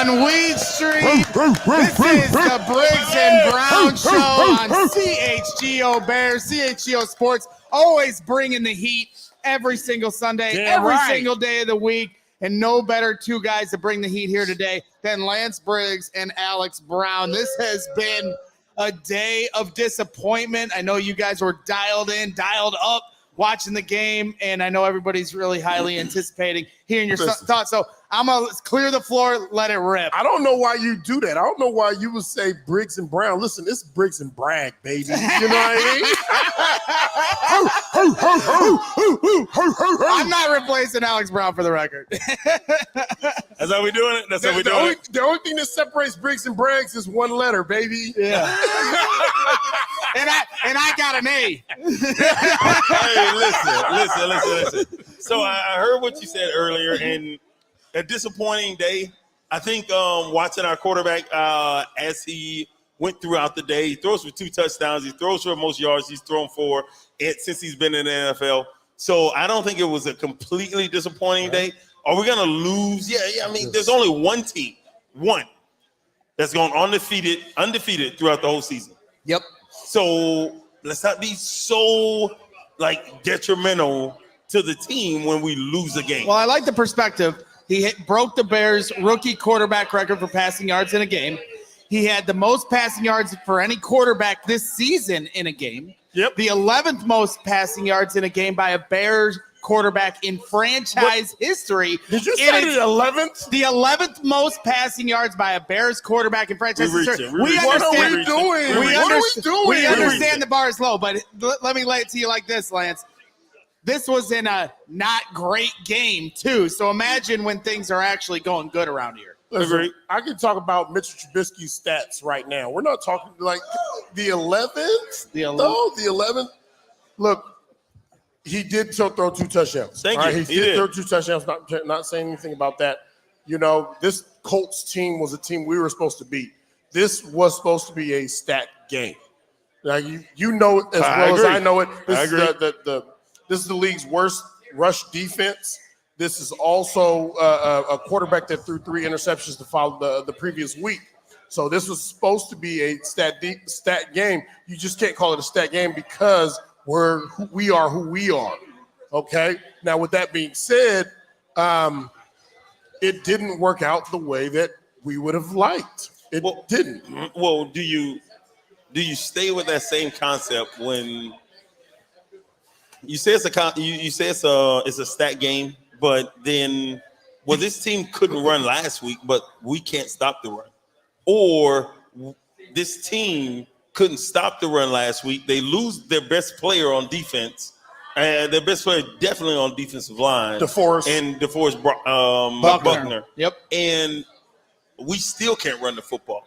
on Weed Street. This is the Briggs and Brown Show on CHGO Bears, CHGO Sports, always bringing the heat every single Sunday, every single day of the week. And no better two guys to bring the heat here today than Lance Briggs and Alex Brown. This has been a day of disappointment. I know you guys were dialed in, dialed up, watching the game, and I know everybody's really highly anticipating hearing your thoughts. So I'm going to clear the floor, let it rip. I don't know why you do that. I don't know why you would say Briggs and Brown. Listen, it's Briggs and Bragg, baby. You know what I mean? I'm not replacing Alex Brown for the record. That's how we doing it? That's how we doing it? The only thing that separates Briggs and Braggs is one letter, baby. Yeah. and I got an A. Hey, listen. So I heard what you said earlier, and a disappointing day. I think watching our quarterback as he went throughout the day, he throws for 2 touchdowns. He throws for most yards he's thrown for since he's been in the NFL. So I don't think it was a completely disappointing day. Are we going to lose? Yeah. I mean, there's only one team, that's gone undefeated throughout the whole season. Yep. So let's not be so detrimental to the team when we lose a game. Well, I like the perspective. He broke the Bears' rookie quarterback record for passing yards in a game. He had the most passing yards for any quarterback this season in a game. Yep. The 11th most passing yards in a game by a Bears quarterback in franchise history. Did you say the 11th? The 11th most passing yards by a Bears quarterback in franchise history. What are we doing? We understand the bar is low, but let me lay it to you like this, Lance. This was in a not great game, too. So imagine when things are actually going good around here. Listen, I can talk about Mitchell Trubisky's stats right now. We're not talking like the 11th. The 11th. No, the 11th. Look, he did throw 2 touchdowns. Thank you. He did throw 2 touchdowns. Not saying anything about that. You know, this Colts team was a team we were supposed to beat. This was supposed to be a stat game. Now, you know it as well as I know it. This is the league's worst rush defense. This is also a quarterback that threw 3 interceptions to follow the previous week. So this was supposed to be a stat game. You just can't call it a stat game because we are who we are. Okay? Now, with that being said, it didn't work out the way that we would have liked. It didn't. Well, do you stay with that same concept when you say it's a stat game, but then this team couldn't run last week, but we can't stop the run, or this team couldn't stop the run last week. They lose their best player on defense, and their best player definitely on defensive line, DeForest Buckner. Yep, and we still can't run the football.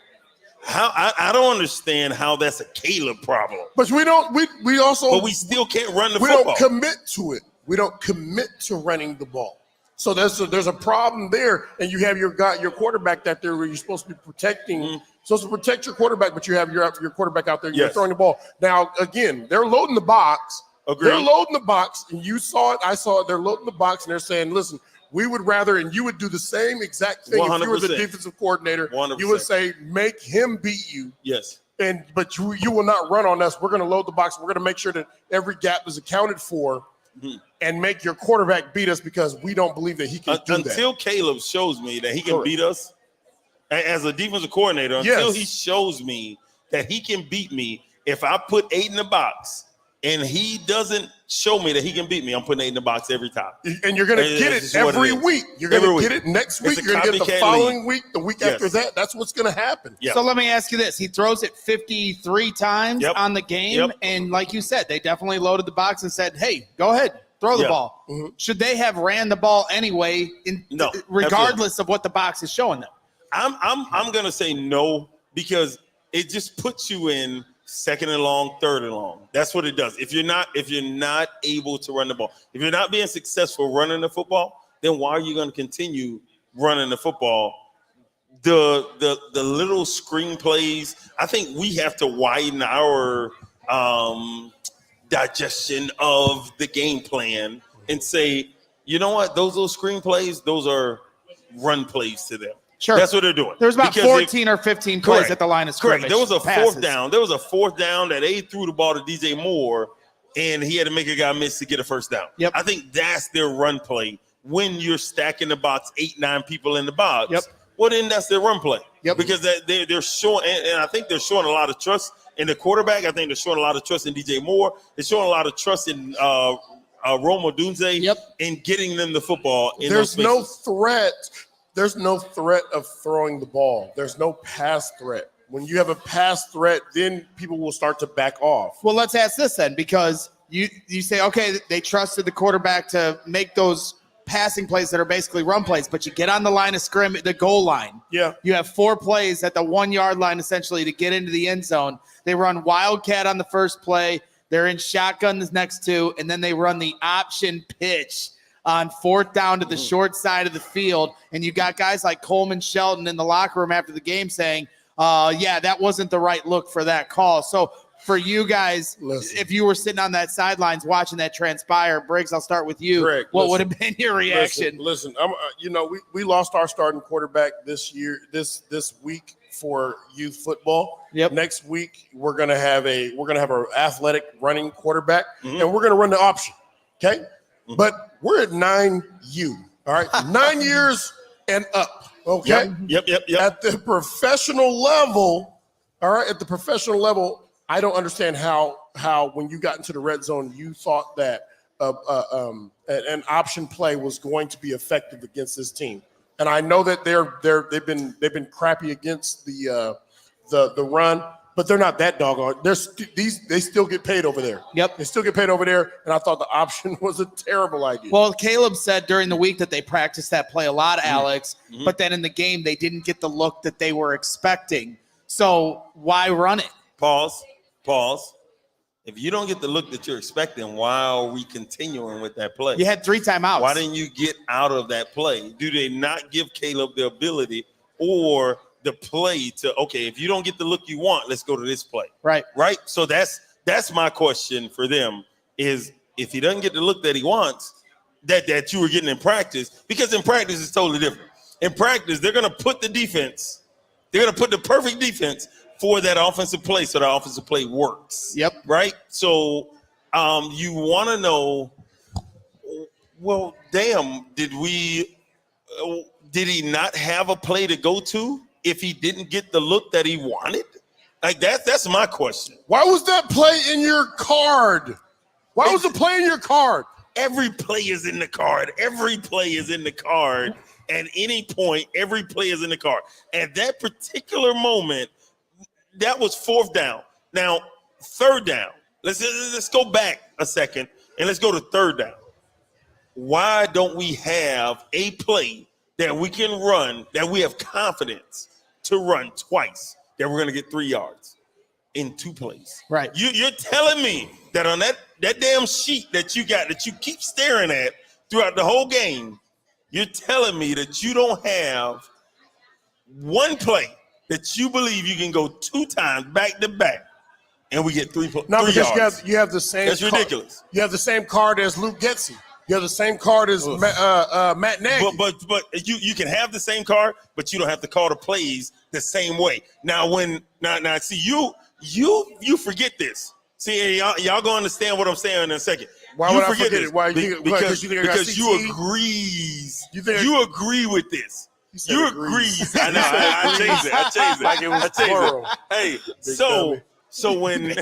I don't understand how that's a Caleb problem. But we still can't run the football. We don't commit to it. We don't commit to running the ball. So there's a problem there, and you have your quarterback that you're supposed to be protecting. Mm-hmm. Supposed to protect your quarterback, but you have your quarterback out there. You're throwing the ball. Now again, they're loading the box. Agreed. They're loading the box, and you saw it. I saw it. They're loading the box, and they're saying, "Listen, we would rather," and you would do the same exact thing 100%. If you were the defensive coordinator. 100%. You would say, "Make him beat you." Yes. But you will not run on us. We're going to load the box. We're going to make sure that every gap is accounted for, and make your quarterback beat us because we don't believe that he can do that. Until Caleb shows me that he can beat us as a defensive coordinator, until he shows me that he can beat me, if I put 8 in the box and he doesn't show me that he can beat me, I'm putting 8 in the box every time. And you're going to get it every week. You're going to get it next week. You're going to get it the following week, the week after that. That's what's going to happen. Yep. So let me ask you this. He throws it 53 times on the game. Yep. And like you said, they definitely loaded the box and said, hey, go ahead, throw the ball. Mm-hmm. Should they have ran the ball anyway, regardless of what the box is showing them? I'm going to say no, because it just puts you in second and long, third and long. That's what it does. If you're not able to run the ball, if you're not being successful running the football, then why are you going to continue running the football? The little screen plays, I think we have to widen our digestion of the game plan and say, you know what, those little screen plays, those are run plays to them. Sure. That's what they're doing. There's about 14 or 15 plays at the line of scrimmage. Correct. There was a passes. fourth down. There was a fourth down that they threw the ball to DJ Moore, and he had to make a guy miss to get a first down. Yep. I think that's their run play when you're stacking the box, 8-9 people in the box. Yep. Well, then that's their run play. Yep. Because they're showing, and I think they're showing a lot of trust in the quarterback. I think they're showing a lot of trust in DJ Moore. They're showing a lot of trust in Roma Dunze in getting them the football. There's no threat. There's no threat of throwing the ball. There's no pass threat. When you have a pass threat, then people will start to back off. Well, let's ask this then, because you say, okay, they trusted the quarterback to make those passing plays that are basically run plays, but you get on the line of scrimmage, the goal line. Yeah. You have 4 plays at the 1 yard line essentially to get into the end zone. They run wildcat on the first play. They're in shotgun the next 2, and then they run the option pitch on 4th down to the short side of the field. And you got guys like Coleman Shelton in the locker room after the game saying, yeah, that wasn't the right look for that call. So for you guys, if you were sitting on that sidelines watching that transpire, Briggs, I'll start with you. Greg, what would have been your reaction? Listen, we lost our starting quarterback this year, this week for youth football. Yep. Next week we're gonna have an athletic running quarterback, and we're gonna run the option. Okay, but we're at 9U. All right, 9 years and up. Okay. Yep. At the professional level, all right. At the professional level, I don't understand how when you got into the red zone, you thought that an option play was going to be effective against this team. And I know that they've been crappy against the run, but they're not that doggone. They still get paid over there. Yep. They still get paid over there, and I thought the option was a terrible idea. Well, Caleb said during the week that they practiced that play a lot, Alex, but then in the game they didn't get the look that they were expecting. So why run it? Pause. If you don't get the look that you're expecting, why are we continuing with that play? You had 3 timeouts. Why didn't you get out of that play? Do they not give Caleb the ability or the play to, okay, if you don't get the look you want, let's go to this play. Right. So that's my question for them is if he doesn't get the look that he wants, that you were getting in practice, because in practice it's totally different. In practice, they're going to put the perfect defense for that offensive play so that offensive play works. Yep. Right? So you want to know, well, damn, did he not have a play to go to if he didn't get the look that he wanted? Like that's my question. Why was that play in your card? Why was the play in your card? Every play is in the card. Every play is in the card. At any point, every play is in the card. At that particular moment, that was 4th down. Now, 3rd down. Let's go back a second and let's go to 3rd down. Why don't we have a play that we can run, that we have confidence to run twice, that we're going to get 3 yards in 2 plays? Right. You're telling me that on that damn sheet that you got, that you keep staring at throughout the whole game, you're telling me that you don't have one play that you believe you can go 2 times back to back and we get 3 yards? No, because you have the same. That's ridiculous. You have the same card as Luke Getsy. You have the same card as Matt Nagy. But you can have the same card, but you don't have to call the plays the same way. Now see you forget this. See, y'all gonna understand what I'm saying in a second. Why would I forget it? Why? Because you agree with this. You agree. I know. I changed it. Like it was plural. Hey, so when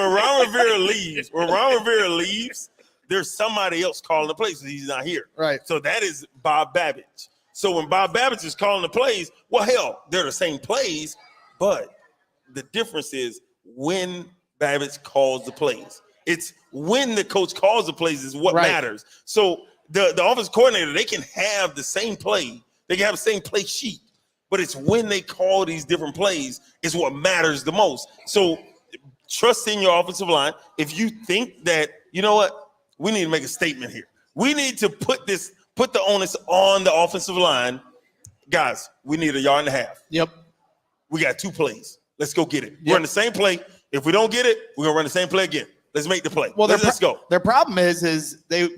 Ron Rivera leaves, there's somebody else calling the plays because he's not here. Right. So that is Bob Babbage. So when Bob Babbage is calling the plays, well, hell, they're the same plays, but the difference is when Babbage calls the plays. It's when the coach calls the plays is what matters. So the offensive coordinator, they can have the same play. They can have the same play sheet. But it's when they call these different plays is what matters the most. So trust in your offensive line. If you think that, you know what, we need to make a statement here. We need to put the onus on the offensive line. Guys, we need 1.5 yards. Yep. We got 2 plays. Let's go get it. Yep. Run the same play. If we don't get it, we're going to run the same play again. Let's make the play. Well, let's go. Their problem is they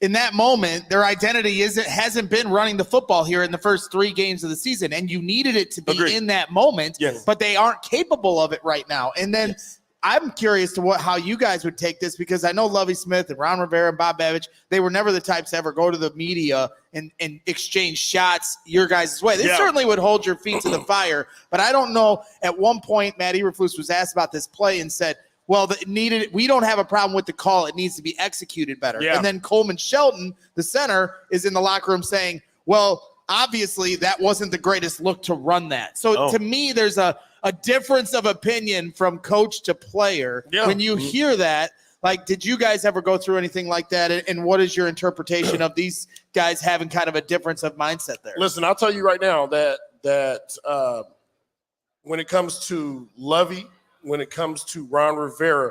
in that moment their identity hasn't been running the football here in the first 3 games of the season, and you needed it to be in that moment. Yes. But they aren't capable of it right now. And then I'm curious to how you guys would take this, because I know Lovie Smith and Ron Rivera and Bob Babich, they were never the types to ever go to the media and exchange shots your guys' way. They certainly would hold your feet to the fire, but I don't know. At one point, Matt Eberflus was asked about this play and said, well, we don't have a problem with the call. It needs to be executed better. Yeah. And then Coleman Shelton, the center, is in the locker room saying, well, obviously that wasn't the greatest look to run that. So to me, there's a difference of opinion from coach to player. Yeah. When you hear that, like, did you guys ever go through anything like that? And what is your interpretation of these guys having kind of a difference of mindset there? Listen, I'll tell you right now that when it comes to Lovie, when it comes to Ron Rivera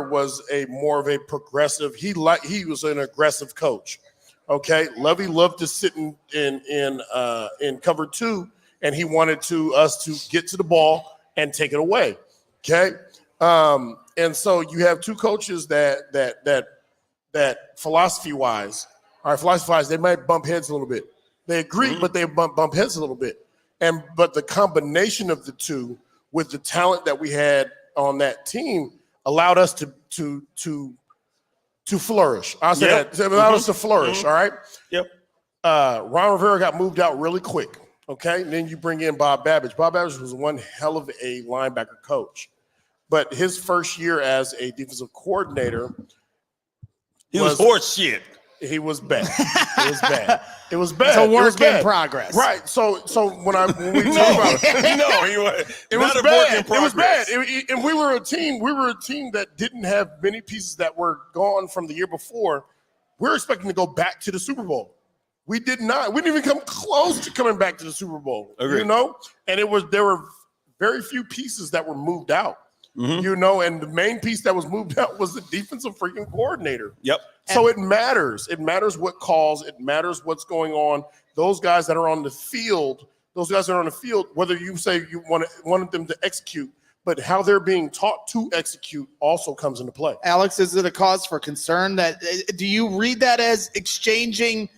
was more of a progressive. He was an aggressive coach. Okay, Lovie loved to sit in cover 2, and he wanted us to get to the ball and take it away. Okay, and so you have 2 coaches that philosophy-wise, they might bump heads a little bit. They agree, but they bump heads a little bit. But the combination of the 2, with the talent that we had on that team, allowed us to flourish. I'll say that. It allowed us to flourish, all right? Yep. Ron Rivera got moved out really quick, okay? And then you bring in Bob Babich. Bob Babich was one hell of a linebacker coach. But his first year as a defensive coordinator, he was horse shit. He was bad. It was bad. It was bad. It's a work in progress. Right. So when we talk about it was bad. It was bad. And we were a team that didn't have many pieces that were gone from the year before. We're expecting to go back to the Super Bowl. We did not. We didn't even come close to coming back to the Super Bowl. Agreed. You know? And there were very few pieces that were moved out. You know, and the main piece that was moved out was the defensive freaking coordinator. Yep. So it matters. It matters what calls. It matters what's going on. Those guys that are on the field, whether you say you wanted them to execute, but how they're being taught to execute also comes into play. Alex, is it a cause for concern? Do you read that as exchanging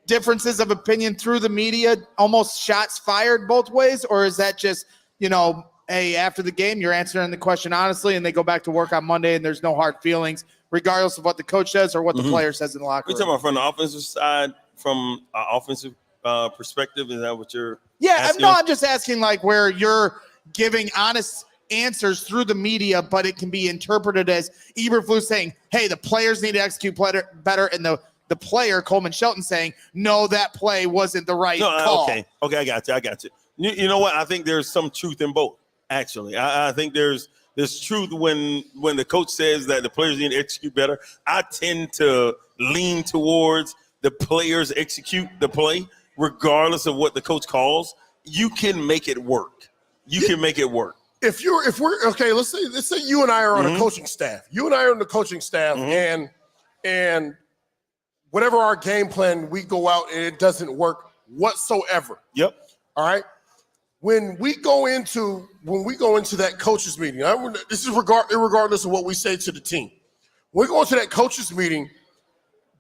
differences of opinion through the media, almost shots fired both ways? Or is that just, hey, after the game, you're answering the question honestly, and they go back to work on Monday, and there's no hard feelings, regardless of what the coach says or what the player says in the locker room? We're talking about from the offensive side, from an offensive perspective. Is that what you're asking? I'm just asking, like, where you're giving honest answers through the media, but it can be interpreted as Eberflus saying, hey, the players need to execute better, and the player, Coleman Shelton, saying, no, that play wasn't the right call. Okay, I got you. You know what? I think there's some truth in both. Actually, I think there's truth when the coach says that the players need to execute better. I tend to lean towards the players execute the play, regardless of what the coach calls. You can make it work. If we're okay, let's say you and I are on a coaching staff. You and I are on the coaching staff, and whatever our game plan, we go out and it doesn't work whatsoever. Yep. All right. When we go into that coaches meeting, this is regardless of what we say to the team. When we go into that coaches meeting,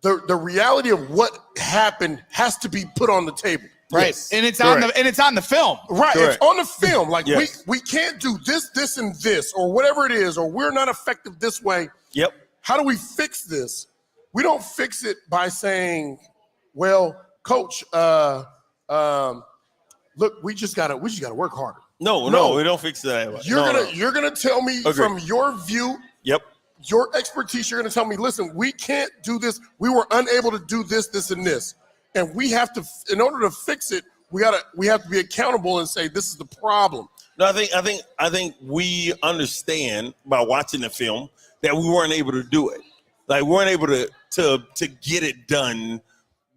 the reality of what happened has to be put on the table. Right. Yes. And it's on the film. Right. Correct. It's on the film. Like we can't do this, and this, or whatever it is, or we're not effective this way. Yep. How do we fix this? We don't fix it by saying, well, coach, look, we just gotta work harder. No, we don't fix that. You're gonna tell me from your view, your expertise. You're gonna tell me, listen, we can't do this. We were unable to do this, and this, and we have to. In order to fix it, we have to be accountable and say this is the problem. No, I think we understand by watching the film that we weren't able to do it. Like, we weren't able to get it done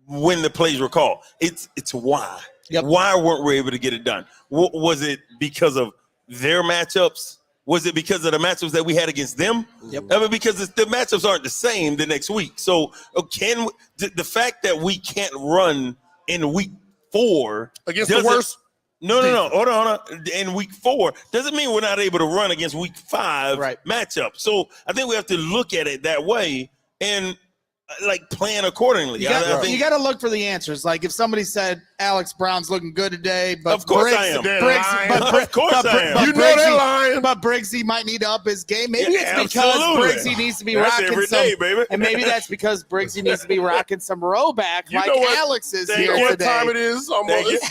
when the plays were called. It's why. Yep. Why weren't we able to get it done? Was it because of their matchups? Was it because of the matchups that we had against them? Yep. I mean, because the matchups aren't the same the next week. So the fact that we can't run in week 4 against the worst No. Hold on. In week 4 doesn't mean we're not able to run against week 5 matchup. So I think we have to look at it that way and like plan accordingly. You got to look for the answers. Like if somebody said Alex Brown's looking good today, but of course I am. Of course I am. You know they're lying. But Briggsy might need to up his game. Maybe it's because Briggsy needs to be rocking every some, day, baby. and maybe that's because Briggsy needs to be rocking some Roback like Alex is here today. What time it is? Almost.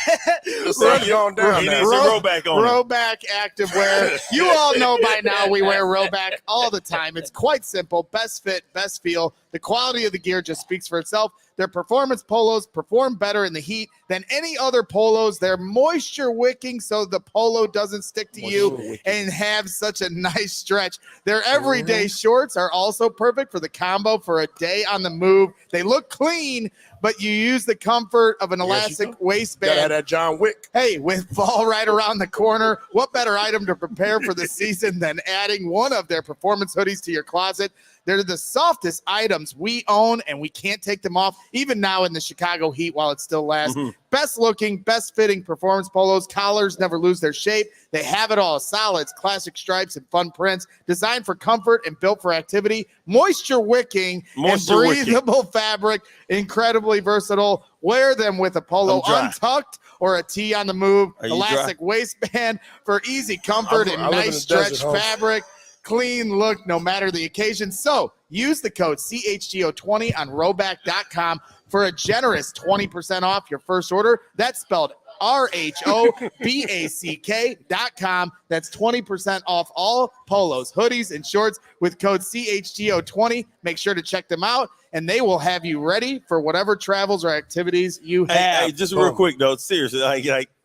The sun's going down. He needs some Roback on Roback activewear. You all know by now we wear Roback all the time. It's quite simple. Best fit, best feel. The quality of the gear just speaks for itself. Their performance polos perform better in the heat than any other polos. They're moisture wicking so the polo doesn't stick to you and have such a nice stretch. Their everyday shorts are also perfect for the combo for a day on the move. They look clean, but you use the comfort of an elastic waistband. Got that John Wick. Hey, with fall right around the corner, what better item to prepare for the season than adding one of their performance hoodies to your closet? They're the softest items we own, and we can't take them off, even now in the Chicago heat while it still lasts. Best looking, best fitting performance polos. Collars never lose their shape. They have it all. Solids, classic stripes, and fun prints. Designed for comfort and built for activity. Moisture wicking and breathable fabric. Incredibly versatile. Wear them with a polo untucked or a tee on the move. Elastic waistband for easy comfort and nice stretch fabric. Clean look no matter the occasion. So use the code CHGO20 on Roback.com for a generous 20% off your first order. That's spelled RHOBACK.com. That's 20% off all polos, hoodies, and shorts with code CHGO20. Make sure to check them out, and they will have you ready for whatever travels or activities you have. Hey, just real quick, though, seriously,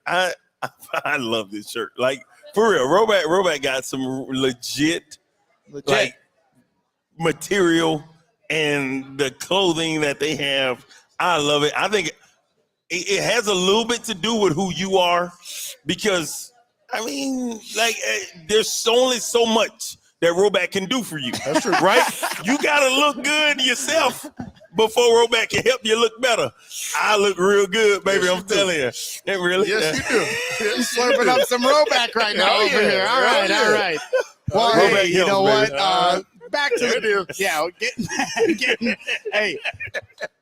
I love this shirt. Like, for real, Roback got some legit like material and the clothing that they have. I love it. I think it has a little bit to do with who you are, because I mean, like, there's only so much that Roback can do for you. That's true, right? You gotta look good yourself before Roback can help you look better. I look real good, baby. Yes, I'm telling you. It really. Yes, you do. Yes, slurping up some Roback right now over here. All right. Well, hey, you know what? Back to getting. Hey,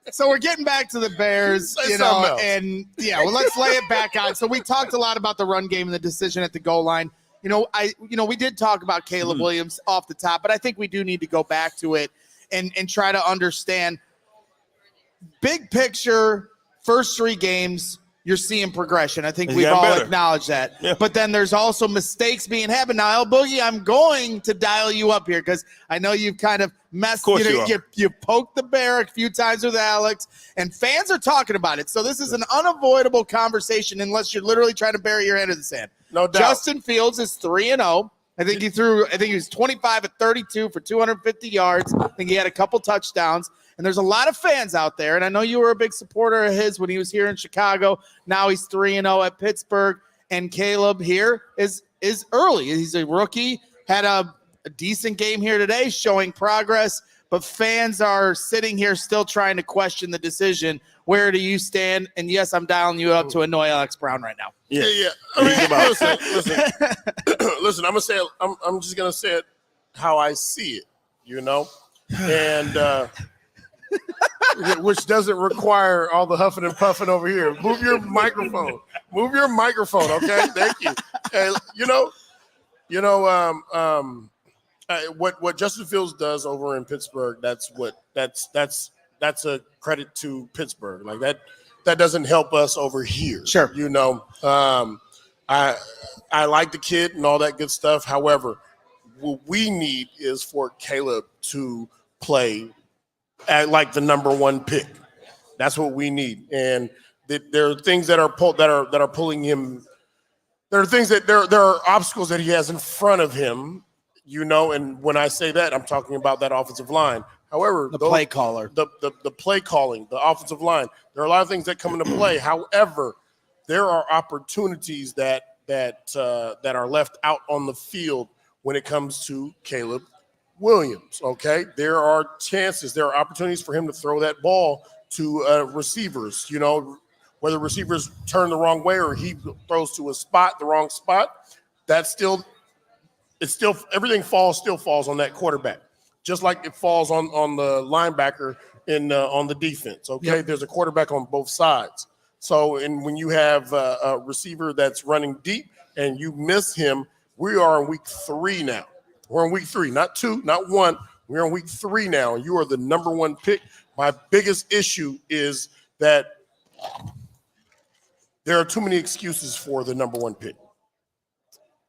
so we're getting back to the Bears, and let's lay it back on. So we talked a lot about the run game and the decision at the goal line. We did talk about Caleb Williams off the top, but I think we do need to go back to it and try to understand big picture. First 3 games, you're seeing progression. I think we've all acknowledged that. Yeah. But then there's also mistakes being happened. Now, El Boogie, I'm going to dial you up here because I know you've kind of messed. You poked the bear a few times with Alex, and fans are talking about it. So this is an unavoidable conversation unless you're literally trying to bury your head in the sand. No doubt. Justin Fields is 3-0. I think he was 25 at 32 for 250 yards. I think he had a couple touchdowns. And there's a lot of fans out there, and I know you were a big supporter of his when he was here in Chicago. Now he's 3-0 at Pittsburgh, and Caleb here is early. He's a rookie, had a decent game here today, showing progress, but fans are sitting here still trying to question the decision. Where do you stand? And yes, I'm dialing you up to annoy Alex Brown right now. Yeah. I mean, listen. I'm just gonna say it how I see it, and. Which doesn't require all the huffing and puffing over here. Move your microphone, okay? Thank you. What Justin Fields does over in Pittsburgh, that's a credit to Pittsburgh. Like that doesn't help us over here. Sure. I like the kid and all that good stuff. However, what we need is for Caleb to play at like the number 1 pick. That's what we need. And there are things that are pulling him. There are things that there are obstacles that he has in front of him, and when I say that, I'm talking about that offensive line. However, play caller, the play calling, the offensive line, there are a lot of things that come into play. However, there are opportunities that are left out on the field when it comes to Caleb Williams, okay? There are opportunities for him to throw that ball to receivers, whether receivers turn the wrong way or he throws to the wrong spot, everything still falls on that quarterback, just like it falls on the linebacker on the defense. Okay, There's a quarterback on both sides. So, and when you have a receiver that's running deep and you miss him, we are in week 3 now. We're in week 3, not 2, not 1. We're in week 3 now, and you are the number 1 pick. My biggest issue is that there are too many excuses for the number 1 pick.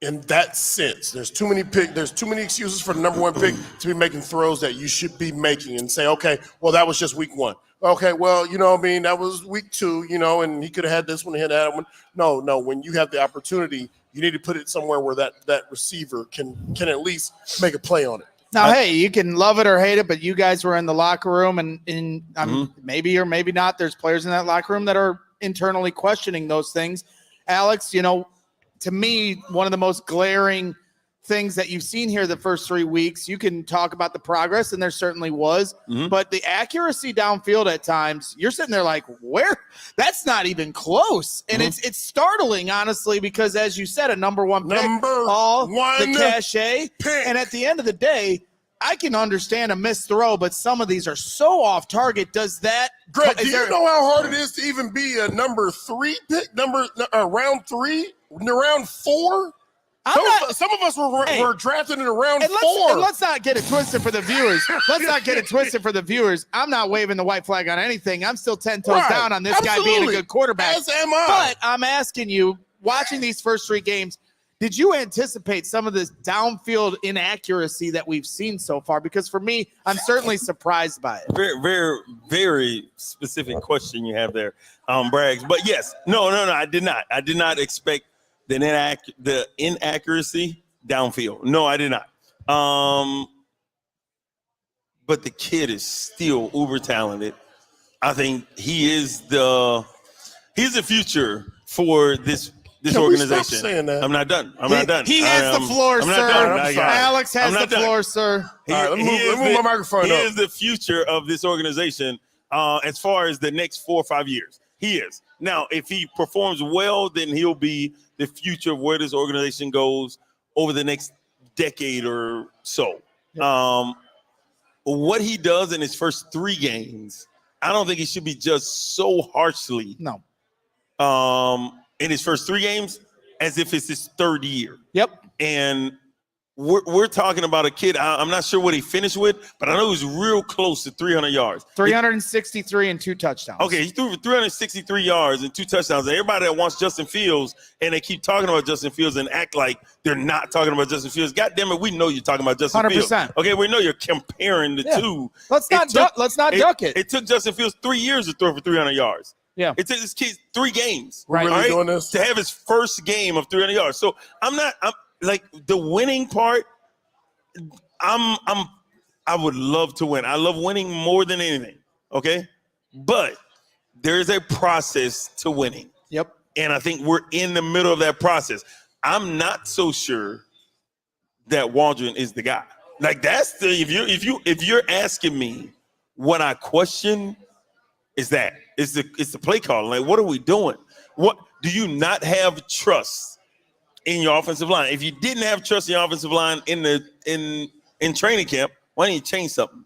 In that sense, there's too many excuses for the number 1 pick to be making throws that you should be making and say, okay, well, that was just week 1. Okay, well, that was week 2, and he could have had this one, he had that one. No, when you have the opportunity, you need to put it somewhere where that receiver can at least make a play on it. Now, hey, you can love it or hate it, but you guys were in the locker room, and maybe or maybe not, there's players in that locker room that are internally questioning those things. Alex, to me, one of the most glaring things that you've seen here the first 3 weeks, you can talk about the progress, and there certainly was, but the accuracy downfield at times, you're sitting there like, where? That's not even close. And it's startling, honestly, because as you said, a number 1 pick, the cachet. And at the end of the day, I can understand a missed throw, but some of these are so off target. Does that Greg, do you know how hard it is to even be a number 3 pick, round 3, round 4? Some of us were drafted in round 4. And let's not get it twisted for the viewers. I'm not waving the white flag on anything. I'm still 10 toes down on this guy being a good quarterback. As am I. But I'm asking you, watching these first 3 games, did you anticipate some of this downfield inaccuracy that we've seen so far? Because for me, I'm certainly surprised by it. Very, very, very specific question you have there, Braggs. But yes, no, I did not. I did not expect the inaccuracy downfield. No, I did not. But the kid is still uber talented. I think he is the future for this organization. Stop saying that? I'm not done. He has the floor, sir. Alex has the floor, sir. Let me move my microphone up. He is the future of this organization as far as the next 4 or 5 years. He is. Now, if he performs well, then he'll be the future of where this organization goes over the next decade or so. Yep. What he does in his first 3 games, I don't think he should be judged so harshly. No. In his first 3 games, as if it's his 3rd year. Yep. And we're talking about a kid. I'm not sure what he finished with, but I know he was real close to 300 yards. 363 and 2 touchdowns. Okay, he threw for 363 yards and 2 touchdowns. And everybody that wants Justin Fields, and they keep talking about Justin Fields and act like they're not talking about Justin Fields. God damn it, we know you're talking about Justin 100%. Fields. Okay, we know you're comparing the two. Let's not duck it. It took Justin Fields 3 years to throw for 300 yards. Yeah. It took this kid 3 games. We're really doing this? To have his first game of 300 yards. So I'm like the winning part. I would love to win. I love winning more than anything. Okay, but there is a process to winning. Yep. And I think we're in the middle of that process. I'm not so sure that Waldron is the guy. Like that's the if you're asking me what I question is that it's the play call. Like what are we doing? What do you not have trust in your offensive line? If you didn't have trust in your offensive line in training camp, why didn't you change something?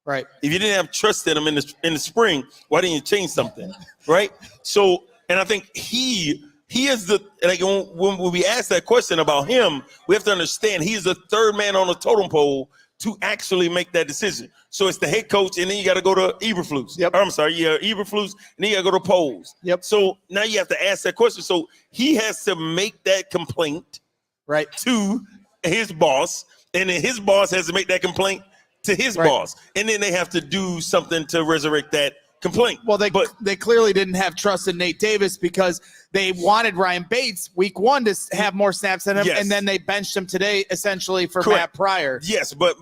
Right. If you didn't have trust in him in the spring, why didn't you change something? Right. So, and I think he is when we ask that question about him, we have to understand he is the 3rd man on the totem pole to actually make that decision. So it's the head coach, and then you got to go to Eberflus. Yep. Eberflus, and then you got to go to Poles. Yep. So now you have to ask that question. So he has to make that complaint right to his boss, and then his boss has to make that complaint to his boss, and then they have to do something to resurrect that complaint. Well, they clearly didn't have trust in Nate Davis because they wanted Ryan Bates week 1 to have more snaps than him, yes. and then they benched him today essentially for Correct. Matt Pryor. Yes, but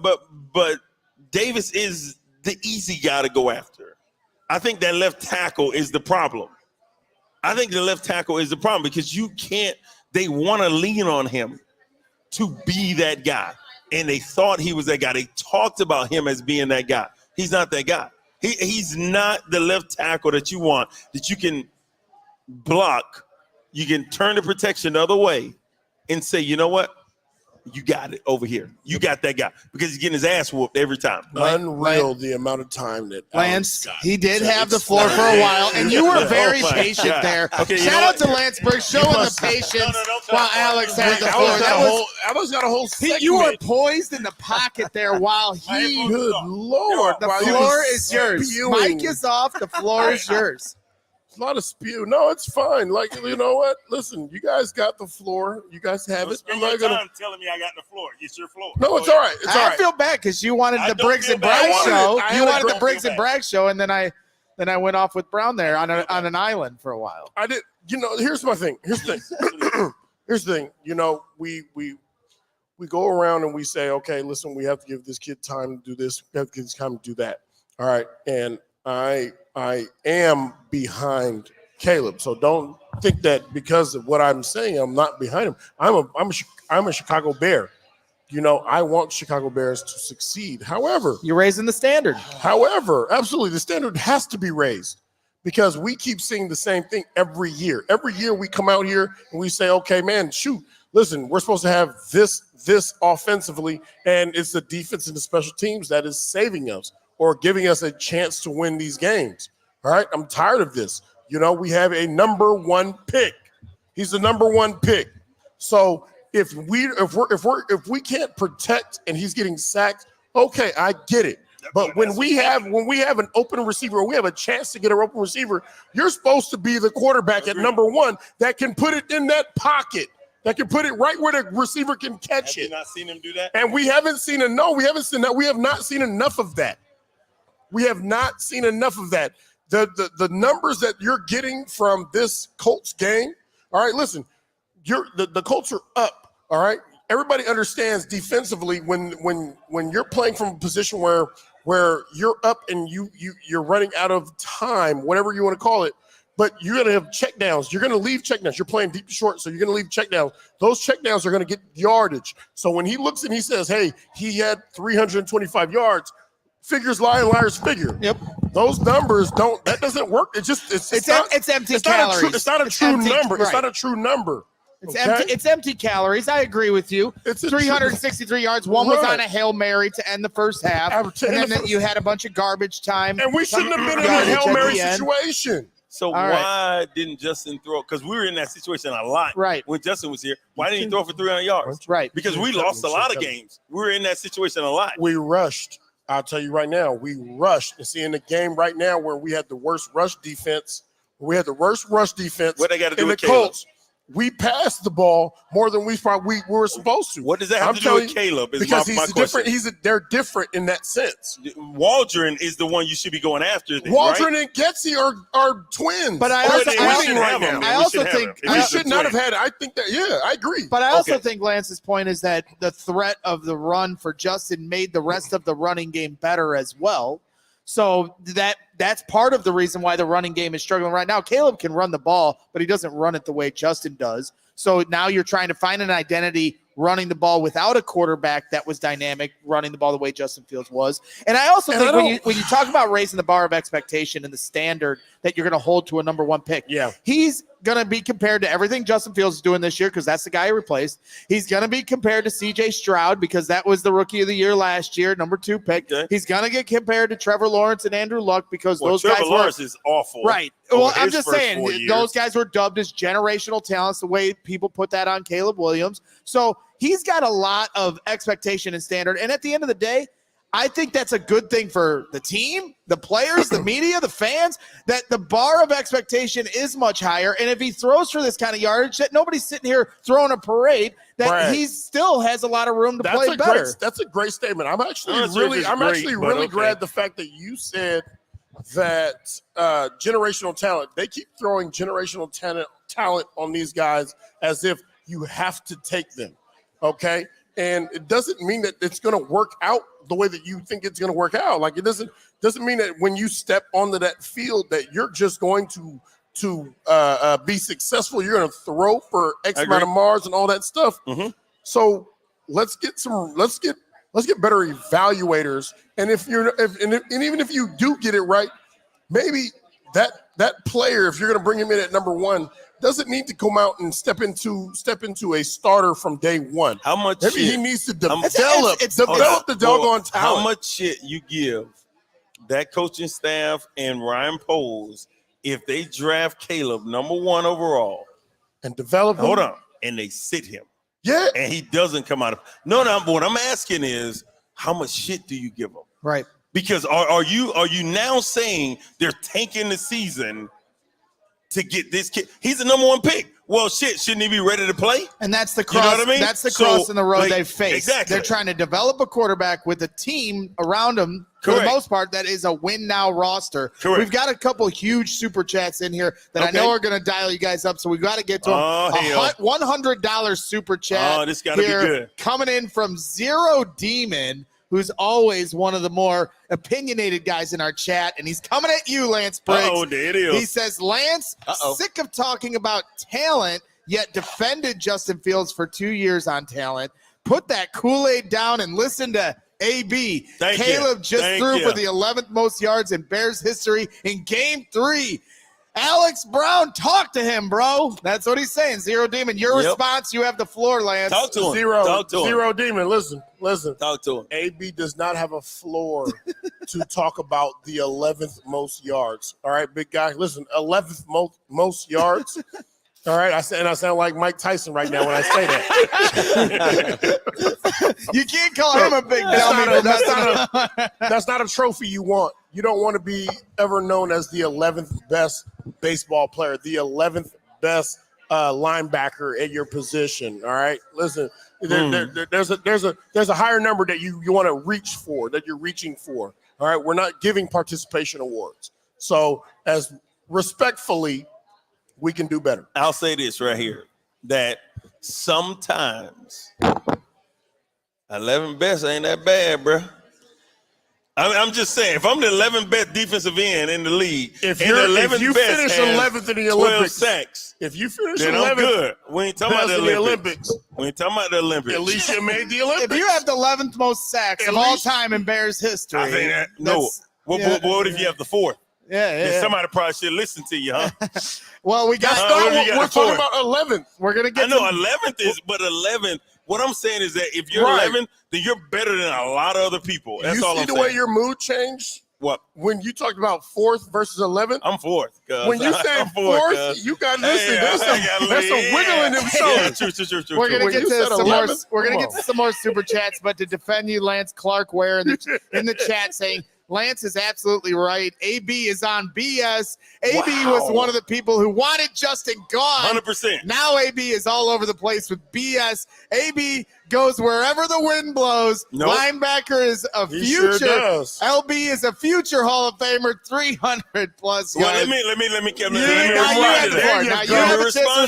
Davis is the easy guy to go after. I think that left tackle is the problem. Because you can't. They want to lean on him to be that guy, and they thought he was that guy. They talked about him as being that guy. He's not that guy. He's not the left tackle that you want, that you can block, you can turn the protection the other way and say, you know what? You got it over here. You got that guy because he's getting his ass whooped every time. Unreal the amount of time that Lance, he did have the floor for a while, and you were very patient there. Okay, Shout out to Lance Briggs showing the patience while Alex had the floor. Alex got a whole segment. You were poised in the pocket there while he. Good Lord. The floor is yours. Mic is off. The floor is yours. A lot of spew. No, it's fine. Like, you know what? Listen, you guys got the floor. You guys have it. I'm not gonna telling me I got the floor. It's your floor. No, it's all right. It's all right. I feel bad because you wanted the Briggs and Brown show. You wanted the Briggs and Brown show, and then I went off with Brown there on an island for a while. I did. You know, here's my thing. Here's the thing. Here's the thing. You know, we go around and we say, okay, listen, we have to give this kid time to do this. We have to give this time to do that. All right, and I am behind Caleb, so don't think that because of what I'm saying, I'm not behind him. I'm a Chicago Bear. You know, I want Chicago Bears to succeed. However, you're raising the standard. Absolutely, the standard has to be raised because we keep seeing the same thing every year. Every year we come out here and we say, okay, man, shoot, listen, we're supposed to have this offensively, and it's the defense and the special teams that is saving us or giving us a chance to win these games. All right, I'm tired of this. You know, we have a number one pick. He's the number one pick. So if we can't protect and he's getting sacked, okay, I get it. But when we have an open receiver, or we have a chance to get an open receiver, you're supposed to be the quarterback at number one that can put it in that pocket, that can put it right where the receiver can catch it. Have you not seen him do that? And we haven't seen it. No, we haven't seen that. We have not seen enough of that. We have not seen enough of that. The numbers that you're getting from this Colts game, all right, listen, the Colts are up, all right? Everybody understands defensively when you're playing from a position where you're up and you're running out of time, whatever you want to call it, but you're going to have checkdowns. You're going to leave checkdowns. You're playing deep to short, so you're going to leave checkdowns. Those checkdowns are going to get yardage. So when he looks and he says, hey, he had 325 yards, figures lie and liars figure. Yep. Those numbers that doesn't work. It's empty calories. It's not a true empty, number. Right. It's not a true number. It's empty calories. I agree with you. It's 363 yards. One was on a Hail Mary to end the first half. And then you had a bunch of garbage time. And we shouldn't have been in a Hail Mary situation. So why didn't Justin throw? Because we were in that situation a lot when Justin was here. Why didn't he throw for 300 yards? Right. Because we lost a lot of games. We were in that situation a lot. We rushed. I'll tell you right now, we rushed. And see, in the game right now where we had the worst rush defense, what they got to do with Colts? We passed the ball more than we were supposed to. What does that have to do with Caleb? Because he's different. They're different in that sense. Waldron is the one you should be going after. Waldron and Getsy are twins. But I also think we should not have had it. I think that, I agree. But I also think Lance's point is that the threat of the run for Justin made the rest of the running game better as well. So that's part of the reason why the running game is struggling right now. Caleb can run the ball, but he doesn't run it the way Justin does. So now you're trying to find an identity running the ball without a quarterback that was dynamic, running the ball the way Justin Fields was. And I also think when you talk about raising the bar of expectation and the standard that you're going to hold to a number one pick, he's going to be compared to everything Justin Fields is doing this year because that's the guy he replaced. He's going to be compared to C.J. Stroud because that was the rookie of the year last year, number 2 pick. Okay. He's going to get compared to Trevor Lawrence and Andrew Luck because those guys Trevor Lawrence is awful. Right. Well, I'm just saying those guys were dubbed as generational talents, the way people put that on Caleb Williams. So he's got a lot of expectation and standard. And at the end of the day, I think that's a good thing for the team, the players, the media, the fans, that the bar of expectation is much higher. And if he throws for this kind of yardage, that nobody's sitting here throwing a parade, that he still has a a room to play better. That's a great statement. I'm actually really glad the fact that you said that generational talent, they keep throwing generational talent on these guys as if you have to take them. Okay. And it doesn't mean that it's going to work out the way that you think it's going to work out. Like it doesn't mean that when you step onto that field that you're just going to be successful. You're going to throw for X amount of yards and all that stuff. Mm-hmm. So let's get better evaluators. And even if you do get it right, maybe that player, if you're going to bring him in at number 1, doesn't need to come out and step into a starter from day one. How much Maybe shit? he needs to develop the doggone talent. How much shit you give that coaching staff and Ryan Poles if they draft Caleb number 1 overall and develop him? Hold on. And they sit him. Yeah. And he doesn't come out of no. What I'm asking is how much shit do you give him? Right. Because are you now saying they're tanking the season to get this kid? He's the number 1 pick. Well, shit, shouldn't he be ready to play? And that's the cross. You know what I mean? That's the cross in the road they face. Exactly. They're trying to develop a quarterback with a team around him, for Correct. the most part, that is a win now roster. Correct. We've got a couple huge super chats in here that I Okay. know are going to dial you guys up, so we've got to get to them. $100 super chat. Oh, this got to be good. Coming in from Zero Demon, who's always one of the more opinionated guys in our chat, and he's coming at you, Lance Briggs. Oh, there it is. He says, Lance, sick of talking about talent, yet defended Justin Fields for 2 years on talent. Put that Kool-Aid down and listen to AB. Caleb just threw for the 11th most yards in Bears history in Game 3. Alex Brown, talk to him, bro. That's what he's saying. Zero Demon, your response, you have the floor, Lance. Talk to him. Zero Demon, listen. Talk to him. AB does not have a floor to talk about the 11th most yards. All right, big guy. Listen, 11th most yards. All right, I sound like Mike Tyson right now when I say that. You can't call him a big dummy. That's not a trophy you want. You don't want to be ever known as the 11th best baseball player, the 11th best linebacker at your position. All right, listen. There's a higher number that you want to reach for, that you're reaching for. All right, we're not giving participation awards. So as respectfully, we can do better. I'll say this right here, that sometimes 11 best ain't that bad, bro. I'm just saying, if I'm the 11th best defensive end in the league, if you finish 11th in the Olympics, 12 sacks, if you finish then 11th, I'm good. We ain't talking about the Olympics. We ain't talking about the Olympics. At least you made the Olympics. If you have the 11th most sacks of all time in Bears history, I think that what if you have the 4th? Yeah. Somebody probably should listen to you, huh? Well, we got. We're talking about 11th. We're gonna get. I know 11th is, but 11th. What I'm saying is that if you're 11th, then you're better than a lot of other people. That's all I'm saying. You see the way your mood changed? What? When you talked about 4th versus 11th? I'm 4th. When you say 4th, you got listen. There's some wiggle in them shoulders. True. We're gonna get to some more. We're gonna get to some more super chats, but to defend you, Lance, Clark Ware in the chat saying, Lance is absolutely right. AB is on BS. AB was one of the people who wanted Justin gone. 100%. Now AB is all over the place with BS. AB goes wherever the wind blows. Nope. Linebacker is a future. Sure does. LB is a future Hall of Famer, 300 plus Well, yards. let me respond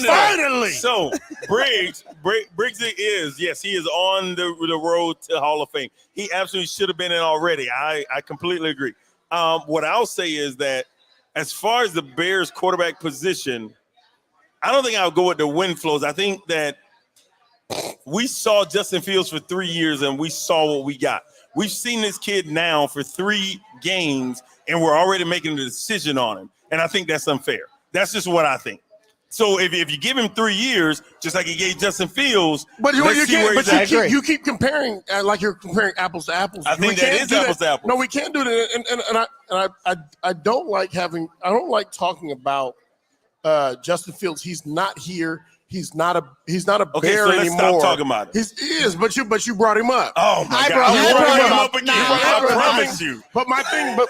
to that. Finally. So Briggs is, yes, he is on the road to Hall of Fame. He absolutely should have been in already. I completely agree. What I'll say is that as far as the Bears quarterback position, I don't think I'll go with the win flows. I think that we saw Justin Fields for 3 years and we saw what we got. We've seen this kid now for 3 games and we're already making a decision on him. And I think that's unfair. That's just what I think. So if you give him 3 years, just like he gave Justin Fields, you keep comparing like you're comparing apples to apples. I think that is apples to apples. No, we can't do that. And I don't like talking about Justin Fields. He's not here. He's not a Bear so let's anymore. Stop talking about it. He is, but you brought him up. Oh my God! I brought him up again. I promise you. But my thing, but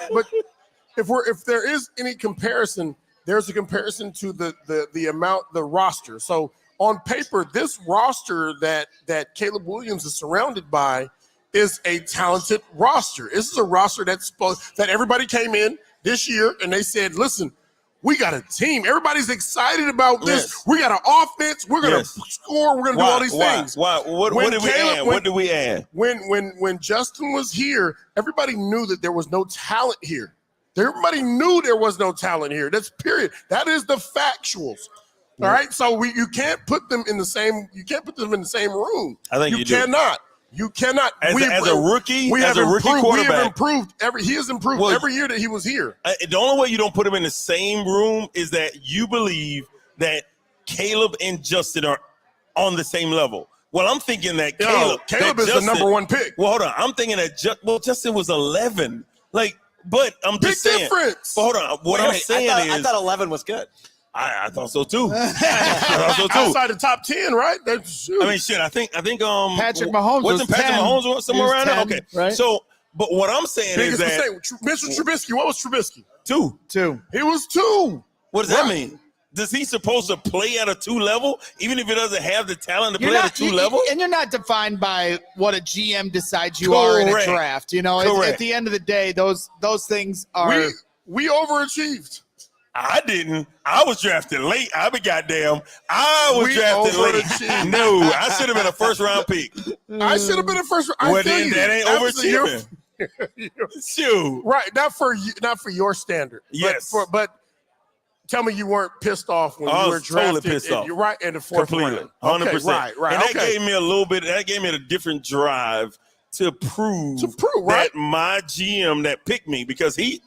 if there is any comparison, there's a comparison to the roster. So on paper, this roster that Caleb Williams is surrounded by is a talented roster. This is a roster that everybody came in this year and they said, listen, we got a team. Everybody's excited about this. Yes. We got an offense. We're going to score. We're going to do all these things. What did we add? When Justin was here, everybody knew that there was no talent here. Everybody knew there was no talent here. That's period. That is the factuals. All right. So you can't put them in the same. You can't put them in the same room. I think you cannot. You cannot. As a rookie, we as have a rookie improved, quarterback. We have improved he has improved every year that he was here. The only way you don't put him in the same room is that you believe that Caleb and Justin are on the same level. Well, I'm thinking that Caleb is the number one pick. Well, hold on. I'm thinking that Justin was 11. But I'm just saying. Difference. But hold on. What I'm saying I thought 11 was good. I thought so too. I thought so too. Outside the top 10, right? I mean, shit. I think. Patrick Mahomes wasn't was Patrick 10. Mahomes somewhere around 10, there? Okay, right? So, but what I'm saying Biggest is that mistake. Mr. Trubisky. What was Trubisky? 2. He was 2. What does that mean? Does he supposed to play at a 2 level, even if he doesn't have the talent to play at a 2 level? And you're not defined by what a GM decides you are in a draft. You know, at the end of the day, those things are. We overachieved. I didn't. I was drafted late. I was drafted late. No, I should have been a first-round pick. I should have been a first round. Well, then that ain't overachieving. Shoot. Right, not for your standard. Yes. But tell me you weren't pissed off when you were drafted. Totally pissed off. You're right in the fourth Completely. round. 100%. Right. And that gave me a little bit. That gave me a different drive to prove right? that my GM that picked me, because he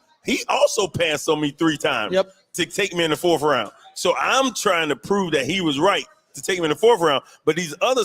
also passed on me 3 times to take me in the 4th round. So I'm trying to prove that he was right to take me in the 4th round. But these other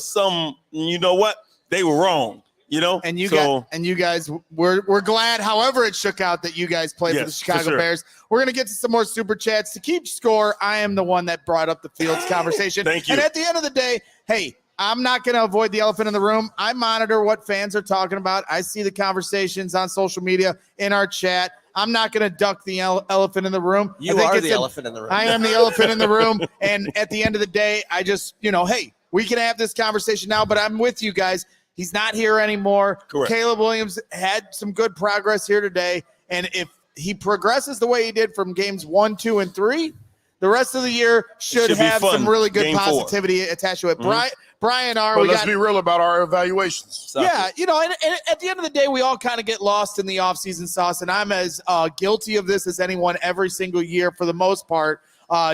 you know what? They were wrong. You know, and you guys, we're glad. However, it shook out that you guys played for the Chicago Bears. We're gonna get to some more super chats to keep score. I am the one that brought up the Fields conversation. Thank you. And at the end of the day, hey, I'm not gonna avoid the elephant in the room. I monitor what fans are talking about. I see the conversations on social media in our chat. I'm not going to duck the elephant in the room. You are the elephant in the room. I am the elephant in the room. And at the end of the day, I just, hey, we can have this conversation now, but I'm with you guys. He's not here anymore. Correct. Caleb Williams had some good progress here today. And if he progresses the way he did from games 1, 2, and 3, the rest of the year should have some really good positivity attached to it. Mm-hmm. Brian R. But let's be real about our evaluations. Yeah, and at the end of the day, we all kind of get lost in the offseason sauce, and I'm as guilty of this as anyone every single year for the most part,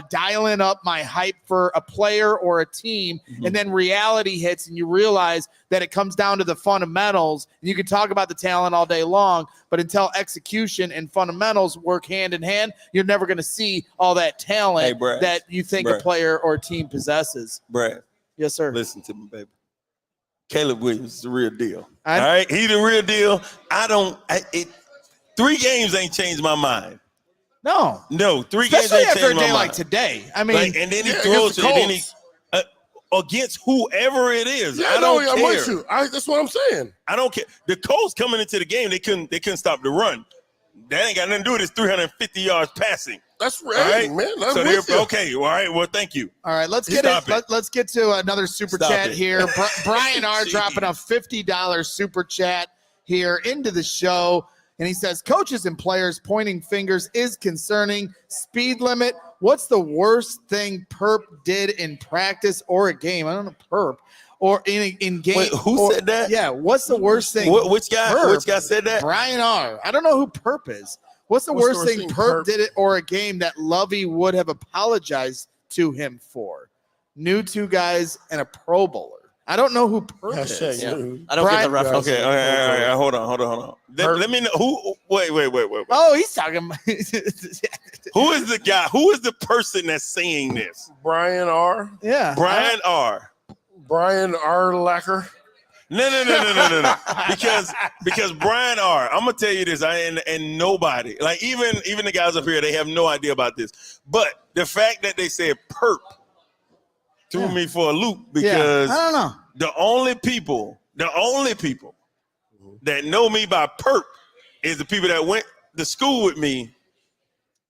dialing up my hype for a player or a team, and then reality hits, and you realize that it comes down to the fundamentals. And you can talk about the talent all day long, but until execution and fundamentals work hand in hand, you're never going to see all that talent that you think a player or a team possesses. Brad. Yes, sir. Listen to me, baby. Caleb Williams is the real deal. All right, he's the real deal. 3 games ain't changed my mind. No, 3 games ain't changed my mind. Especially after a day like today. I mean, and then he throws it, and then he against whoever it is. Yeah, I don't I'm care. with you. That's what I'm saying. I don't care. The Colts coming into the game, they couldn't stop the run. That ain't got nothing to do with his 350 yards passing. That's right, man. Okay, all right. Well, thank you. All right, let's get to another super chat here. Brian R. dropping a $50 super chat here into the show, and he says, "Coaches and players pointing fingers is concerning. Speed limit. What's the worst thing Perp did in practice or a game? I don't know, Perp." Or in game. Wait, who said that? Yeah, what's the worst thing? Which guy? Perp. Which guy said that? Brian R. I don't know who Perp is. What's the worst thing Perp did it or a game that Lovey would have apologized to him for? New 2 guys and a Pro Bowler. I don't know who Perp is. Yeah. I don't get the reference. Okay, all right. Hold on. Let me know who. Wait. Oh, he's talking. Who is the guy? Who is the person that's saying this? Brian R. Yeah. Brian R. Brian R. Lacker. No. Because Brian R. I'm gonna tell you this, and nobody, like even the guys up here, they have no idea about this. But the fact that they said Perp threw me for a loop, because I don't know. The only people that know me by Perp is the people that went to school with me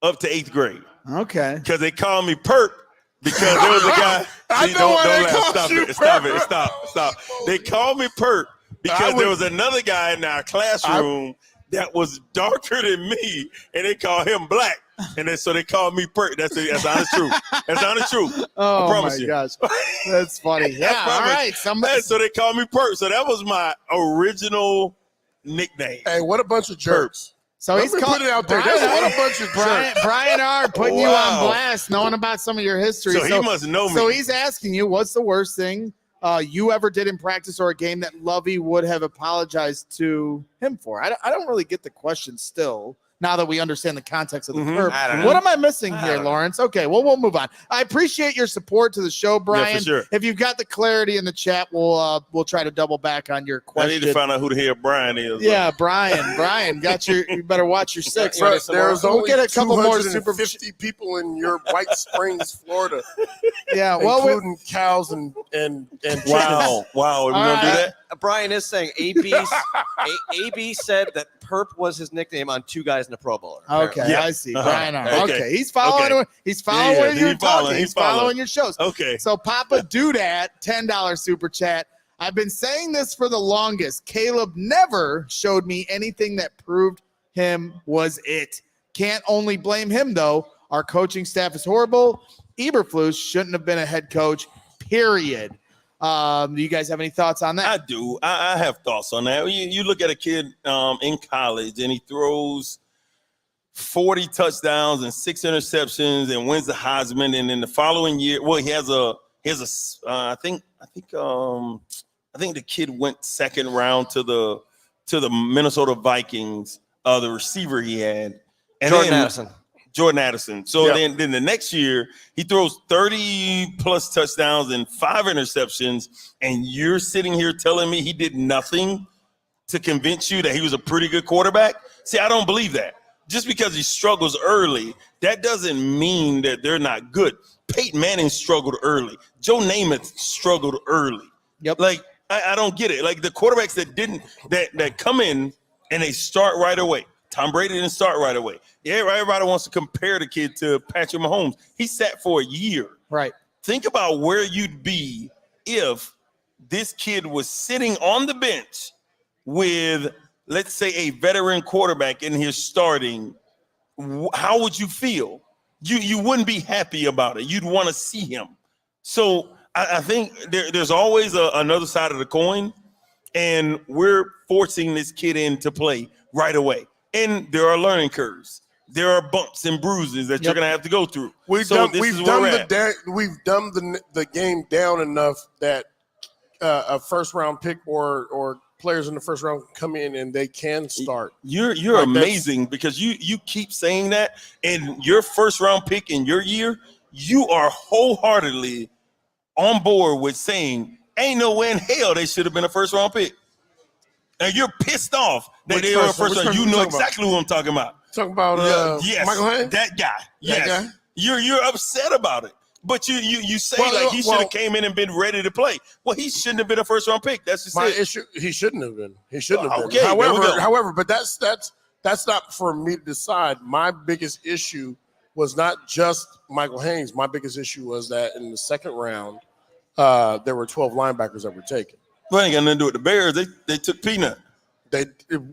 up to 8th grade. Okay. Because they call me Perp. Because there was a guy. Don't laugh. Stop. They called me Perp because there was another guy in our classroom that was darker than me, and they called him Black. And so they called me Perp. That's honest truth. That's honest truth. Oh, I promise you. Gosh. That's funny. Yeah, all right. So they called me Perp. So that was my original nickname. Hey, what a bunch of jerks. So he's put it out there. What a bunch of jerks. Brian R. putting you on blast, knowing about some of your history. So he must know me. So he's asking you, what's the worst thing you ever did in practice or a game that Lovey would have apologized to him for? I don't really get the question still. Now that we understand the context of the verb, what am I missing here, Lawrence? Okay, well, we'll move on. I appreciate your support to the show, Brian. Yeah, for sure. If you've got the clarity in the chat, we'll try to double back on your question. I need to find out who the hell Brian is. Yeah, Brian, got your. You better watch your six. There's we'll only get a couple more super 50 people in your White Springs, Florida. Yeah, well, including cows and Wow, are we gonna do that? Brian is saying AB said that Perp was his nickname on two guys in the Pro Bowl. Okay, Yeah. I see. Uh-huh. Brian, Okay. okay, he's following. Okay. He's following Yeah, your he's following, He's following your shows. Okay. So Papa Doodat, $10 super chat. I've been saying this for the longest. Caleb never showed me anything that proved him was it. Can't only blame him though. Our coaching staff is horrible. Eberflus shouldn't have been a head coach. Period. Do you guys have any thoughts on that? I do. I have thoughts on that. You look at a kid in college and he throws 40 touchdowns and 6 interceptions and wins the Heisman. And in the following year, well, I think the kid went second round to the Minnesota Vikings. The receiver he had, and Jordan Addison. So then the next year he throws 30 plus touchdowns and 5 interceptions, and you're sitting here telling me he did nothing to convince you that he was a pretty good quarterback? See, I don't believe that. Just because he struggles early, that doesn't mean that they're not good. Peyton Manning struggled early. Joe Namath struggled early. Yep. Like I don't get it. Like the quarterbacks that come in and they start right away. Tom Brady didn't start right away. Yeah, everybody wants to compare the kid to Patrick Mahomes. He sat for a year. Right. Think about where you'd be if this kid was sitting on the bench with, let's say, a veteran quarterback in his starting. How would you feel? You wouldn't be happy about it. You'd want to see him. So I think there's always another side of the coin, and we're forcing this kid in to play right away. And there are learning curves. There are bumps and bruises that you're going to have to go through. We've dumbed the game down enough that a first round pick or players in the first round come in and they can start. You're like amazing because you keep saying that, and your first round pick in your year, you are wholeheartedly on board with saying ain't no way in hell they should have been a first round pick. And you're pissed off that they were a first round. You know exactly who I'm talking about. Talking about yes, Michael Haynes? that guy. Yes, that guy? You're upset about it, but you say he should have came in and been ready to play. Well, he shouldn't have been a first round pick. That's just my it. issue. He shouldn't have been. He shouldn't have been. Okay, However, but that's not for me to decide. My biggest issue was not just Michael Haynes. My biggest issue was that in the second round, there were 12 linebackers that were taken. Well, ain't got nothing to do with the Bears. They took Peanut. They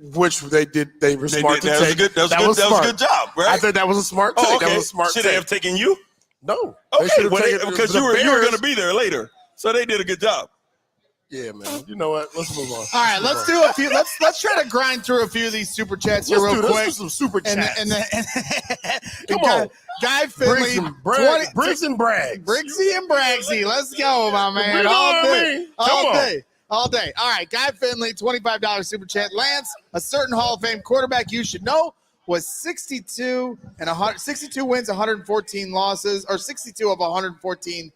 were smart to take. That was a good job, right? I think that was a smart take. Okay. That was a smart Should take. they have taken you? No. Okay, because you were going to be there later, so they did a good job. Yeah, man. You know what? Let's move on. All right, let's do a few. Let's try to grind through a few of these super chats here real quick. Let's do some super chats. Come on, Guy Finley, Briggs and Braggs. Briggsy and Braggsy. Let's go, my man. All day. All right, Guy Finley, $25 super chat. Lance, a certain Hall of Fame quarterback you should know was 62 wins, 114 losses, or 62 of 114,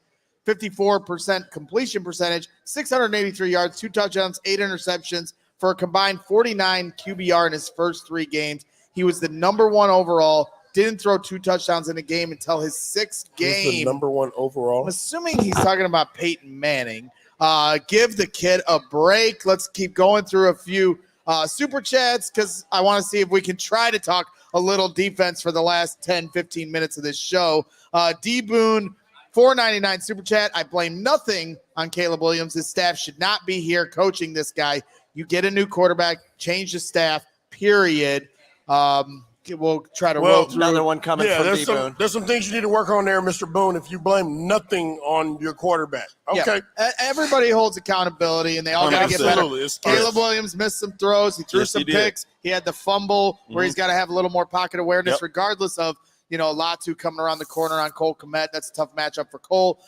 54% completion percentage, 683 yards, 2 touchdowns, 8 interceptions for a combined 49 QBR in his first 3 games. He was the number 1 overall. Didn't throw 2 touchdowns in a game until his 6th game. Who's the number 1 overall? I'm assuming he's talking about Peyton Manning. Give the kid a break. Let's keep going through a few super chats because I want to see if we can try to talk a little defense for the last 10, 15 minutes of this show. D Boone, $4.99 super chat. I blame nothing on Caleb Williams. His staff should not be here coaching this guy. You get a new quarterback, change the staff, period. We'll try to roll through. Another one coming from D Boone. There's some things you need to work on there, Mr. Boone, if you blame nothing on your quarterback. Okay. Yeah. Everybody holds accountability, and they all got to get better. Caleb Williams missed some throws. He threw some picks. He had the fumble where he's got to have a little more pocket awareness regardless of, Latu coming around the corner on Cole Kmet. That's a tough matchup for Cole.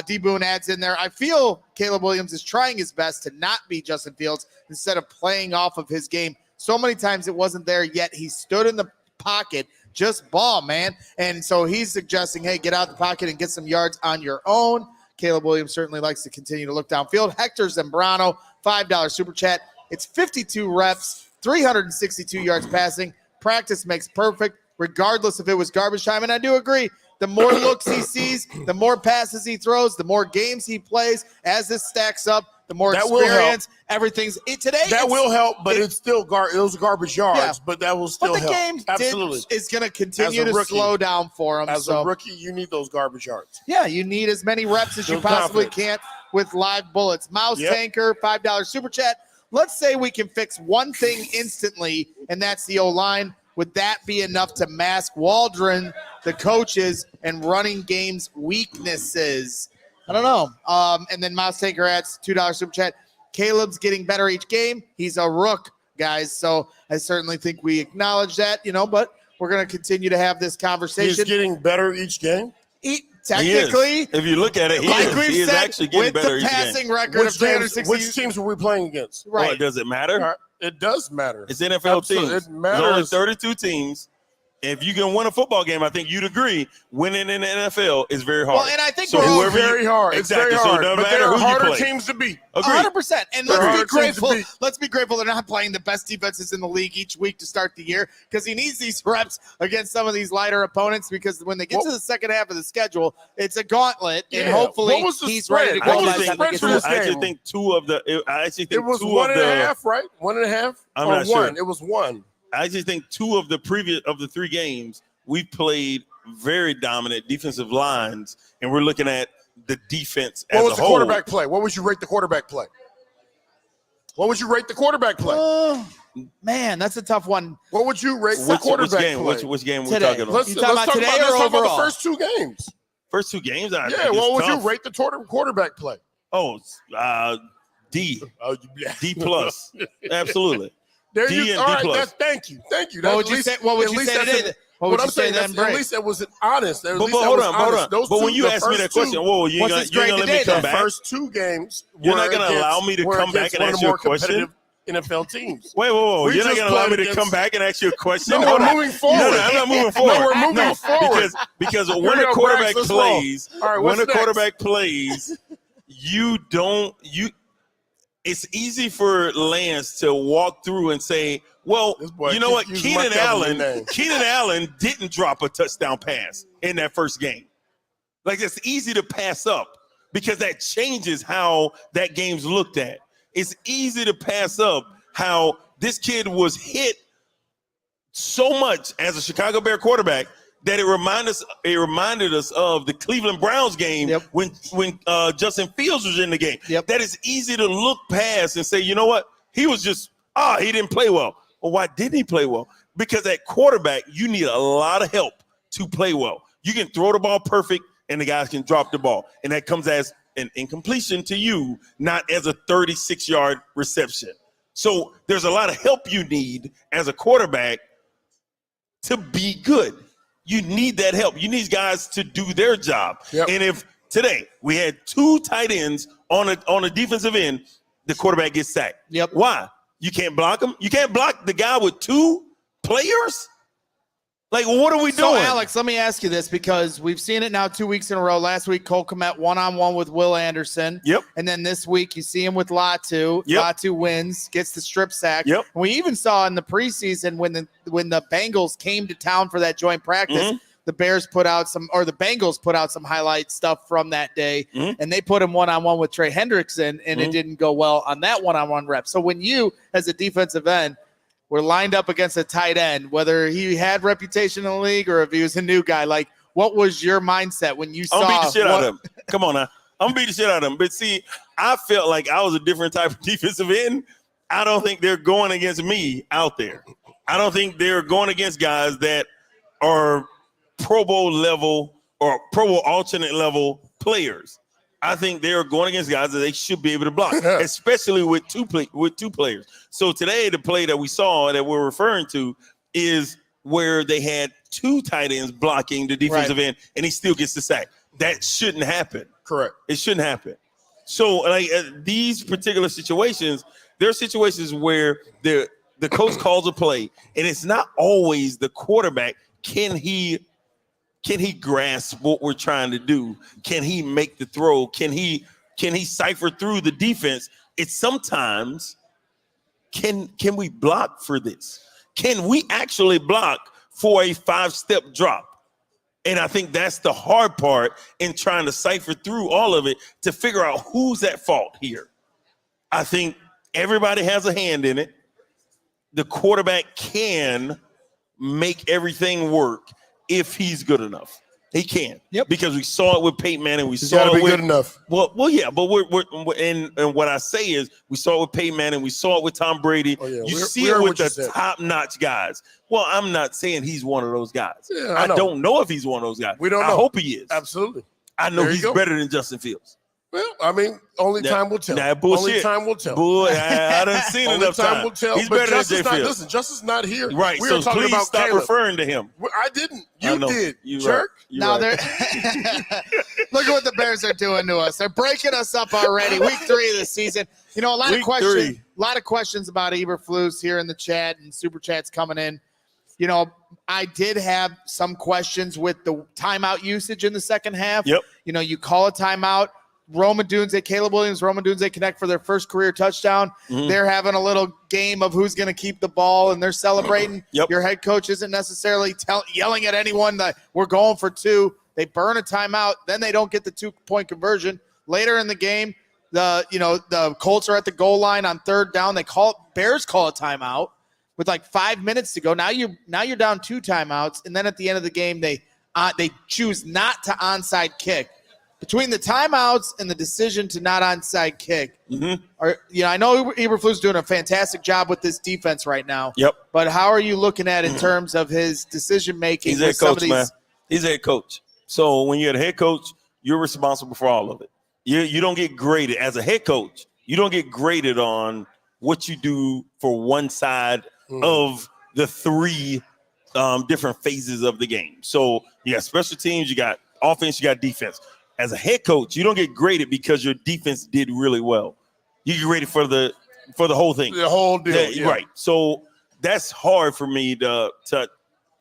D. Boone adds in there. I feel Caleb Williams is trying his best to not be Justin Fields instead of playing off of his game. So many times it wasn't there, yet he stood in the pocket, just ball, man. And so he's suggesting, hey, get out of the pocket and get some yards on your own. Caleb Williams certainly likes to continue to look downfield. Hector Zambrano, $5 super chat. It's 52 reps, 362 yards passing. Practice makes perfect, regardless if it was garbage time. And I do agree. The more looks he sees, the more passes he throws, the more games he plays. As this stacks up, the more That will experience, everything's today. That will help, but it's still those are garbage yards. Yeah. But that will still But the help. game Absolutely. is going to continue As a to rookie. slow down for him. As a rookie, you need those garbage yards. Yeah, you need as many reps as you Build possibly confidence. can with live bullets. Mouse Yep. Tanker, $5 super chat. Let's say we can fix one thing instantly, and that's the O-line. Would that be enough to mask Waldron, the coaches, and running game's weaknesses? I don't know. And then Mouse Tanker adds $2 super chat. Caleb's getting better each game. He's a rook, guys. So I certainly think we acknowledge that, but we're going to continue to have this conversation. He's getting better each game. Technically, if you look at it, he is actually getting with better the each game. passing record of 360. Which teams were we playing against? Right. Well, does it matter? It does matter. It's NFL Absolutely. teams. It There's only matters. 32 teams. If you can win a football game, I think you'd agree winning in the NFL is very hard. Well, and I think so we're all whoever very hard. It's Exactly. very So hard. it doesn't But matter there are who you harder play. teams to beat. Agreed. 100%. And There are let's harder be grateful. teams to beat. Let's be grateful they're not playing the best defenses in the league each week to start the year, because he needs these reps against some of these lighter opponents, because when they get to the second half of the schedule, it's a gauntlet, and Yeah. hopefully What was the he's spread? ready to I go. What was by the the time spread they get for to this the- I actually game? think two of the. I actually think It was two one of and a the. half, right? 1.5? I'm or not sure. one? It was one. I actually think two of the previous of the three games we've played very dominant defensive lines, and we're looking at the defense as What was a the whole. quarterback play? What would you rate the quarterback play? What would you rate the quarterback play? Oh, man, that's a tough one. What would you rate the Which quarterback game? play? Which game we're Today. talking about? Let's You talking about today or let's talk about overall? the first two games. First two games. I think Yeah, what would tough. you rate the quarterback play? Oh, D D plus. Absolutely. There D you and all D right, plus. thank you. What would you say? What would you say today? What would you say then, At Briggs? least it was honest. At But least that hold was on. honest. Those But when two- you the ask me first that two- question, whoa, you ain't What's gonna, this you ain't grade gonna let me today, come then? back? first two games You're not were gonna against- allow me to were come back against and one of ask the you a more question? competitive NFL teams. Whoa. We You're not just gonna allow me played to against- come back and ask you a question? No, Hold we're on. moving forward. No, I'm not moving forward. No, we're moving forward. Because Here when we a go, quarterback Briggs, let's roll. plays, All right, when what's a next? quarterback plays, it's easy for Lance to walk through and say, well, This boy you know keeps what? using my government name. Keenan Allen didn't drop a touchdown pass in that first game. Like, it's easy to pass up because that changes how that game's looked at. It's easy to pass up how this kid was hit so much as a Chicago Bear quarterback that it reminded us of the Cleveland Browns game when Justin Fields was in the game. That is easy to look past and say, you know what? He was just, he didn't play well. Well, why didn't he play well? Because at quarterback, you need a lot of help to play well. You can throw the ball perfect and the guys can drop the ball. And that comes as an incompletion to you, not as a 36-yard reception. So there's a lot of help you need as a quarterback to be good. You need that help. You need guys to do their job. And if today we had two tight ends on a defensive end, the quarterback gets sacked. Why? You can't block him? You can't block the guy with two players? Like, what are we doing? So, Alex, let me ask you this, because we've seen it now 2 weeks in a row. Last week, Cole Kmet one-on-one with Will Anderson. And then this week, you see him with Latu. Latu wins, gets the strip sack. And we even saw in the preseason when the Bengals came to town for that joint practice, the Bengals put out some highlight stuff from that day, and they put him one-on-one with Trey Hendrickson, and it didn't go well on that one-on-one rep. So when you, as a defensive end, were lined up against a tight end, whether he had reputation in the league or if he was a new guy, like, what was your mindset when you saw? I'm beat the shit out of him. Come on now. I'm beat the shit out of him. But see, I felt like I was a different type of defensive end. I don't think they're going against me out there. I don't think they're going against guys that are Pro Bowl level or Pro Bowl alternate level players. I think they're going against guys that they should be able to block, especially with two players. So today, the play that we saw that we're referring to is where they had 2 tight ends blocking the defensive end, and he still gets the sack. That shouldn't happen. Correct. It shouldn't happen. So, like these particular situations, there are situations where the coach calls a play, and it's not always the quarterback. Can he grasp what we're trying to do? Can he make the throw? Can he cipher through the defense? It's sometimes, can we block for this? Can we actually block for a 5-step drop? And I think that's the hard part in trying to cipher through all of it to figure out who's at fault here. I think everybody has a hand in it. The quarterback can make everything work if he's good enough. He can. Yep. Because we saw it with Peyton Manning. He's got to be good enough. Well, yeah. But and what I say is, we saw it with Peyton Manning. We saw it with Tom Brady. Oh, yeah. You see it with the top-notch guys. Well, I'm not saying he's one of those guys. Yeah, I don't know if he's one of those guys. We don't know. I hope he is. Absolutely. I know he's better than Justin Fields. Well, I mean, only time will tell. Nah, bullshit. Only time will tell. I done seen enough time. Will tell. He's but better Justice than Jay Fields. Listen, Justice not here. Right. We So were talking please about stop Caleb. referring to him. I didn't. You did. You jerk. Right. Now right. look at what the Bears are doing to us. They're breaking us up already. Week 3 of the season. You know, a lot of questions about Eberflus here in the chat, and super chats coming in. You know, I did have some questions with the timeout usage in the second half. Yep. You know, you call a timeout. Caleb Williams, Roma Dunze connect for their first career touchdown. Mm-hmm. They're having a little game of who's going to keep the ball, and they're celebrating. Yep. Your head coach isn't necessarily yelling at anyone that we're going for 2. They burn a timeout, then they don't get the 2-point conversion. Later in the game, the Colts are at the goal line on 3rd down. Bears call a timeout with like 5 minutes to go. Now you're down 2 timeouts, and then at the end of the game, they choose not to onside kick. Between the timeouts and the decision to not onside kick, I know Eberflus doing a fantastic job with this defense right now. Yep. But how are you looking at in terms of his decision making? He's a head coach, man. He's a head coach. So when you're the head coach, you're responsible for all of it. You don't get graded as a head coach. You don't get graded on what you do for one side of the 3 different phases of the game. So you got special teams, you got offense, you got defense. As a head coach, you don't get graded because your defense did really well. You get graded for the whole thing. The whole deal. Yeah. Right. So that's hard for me to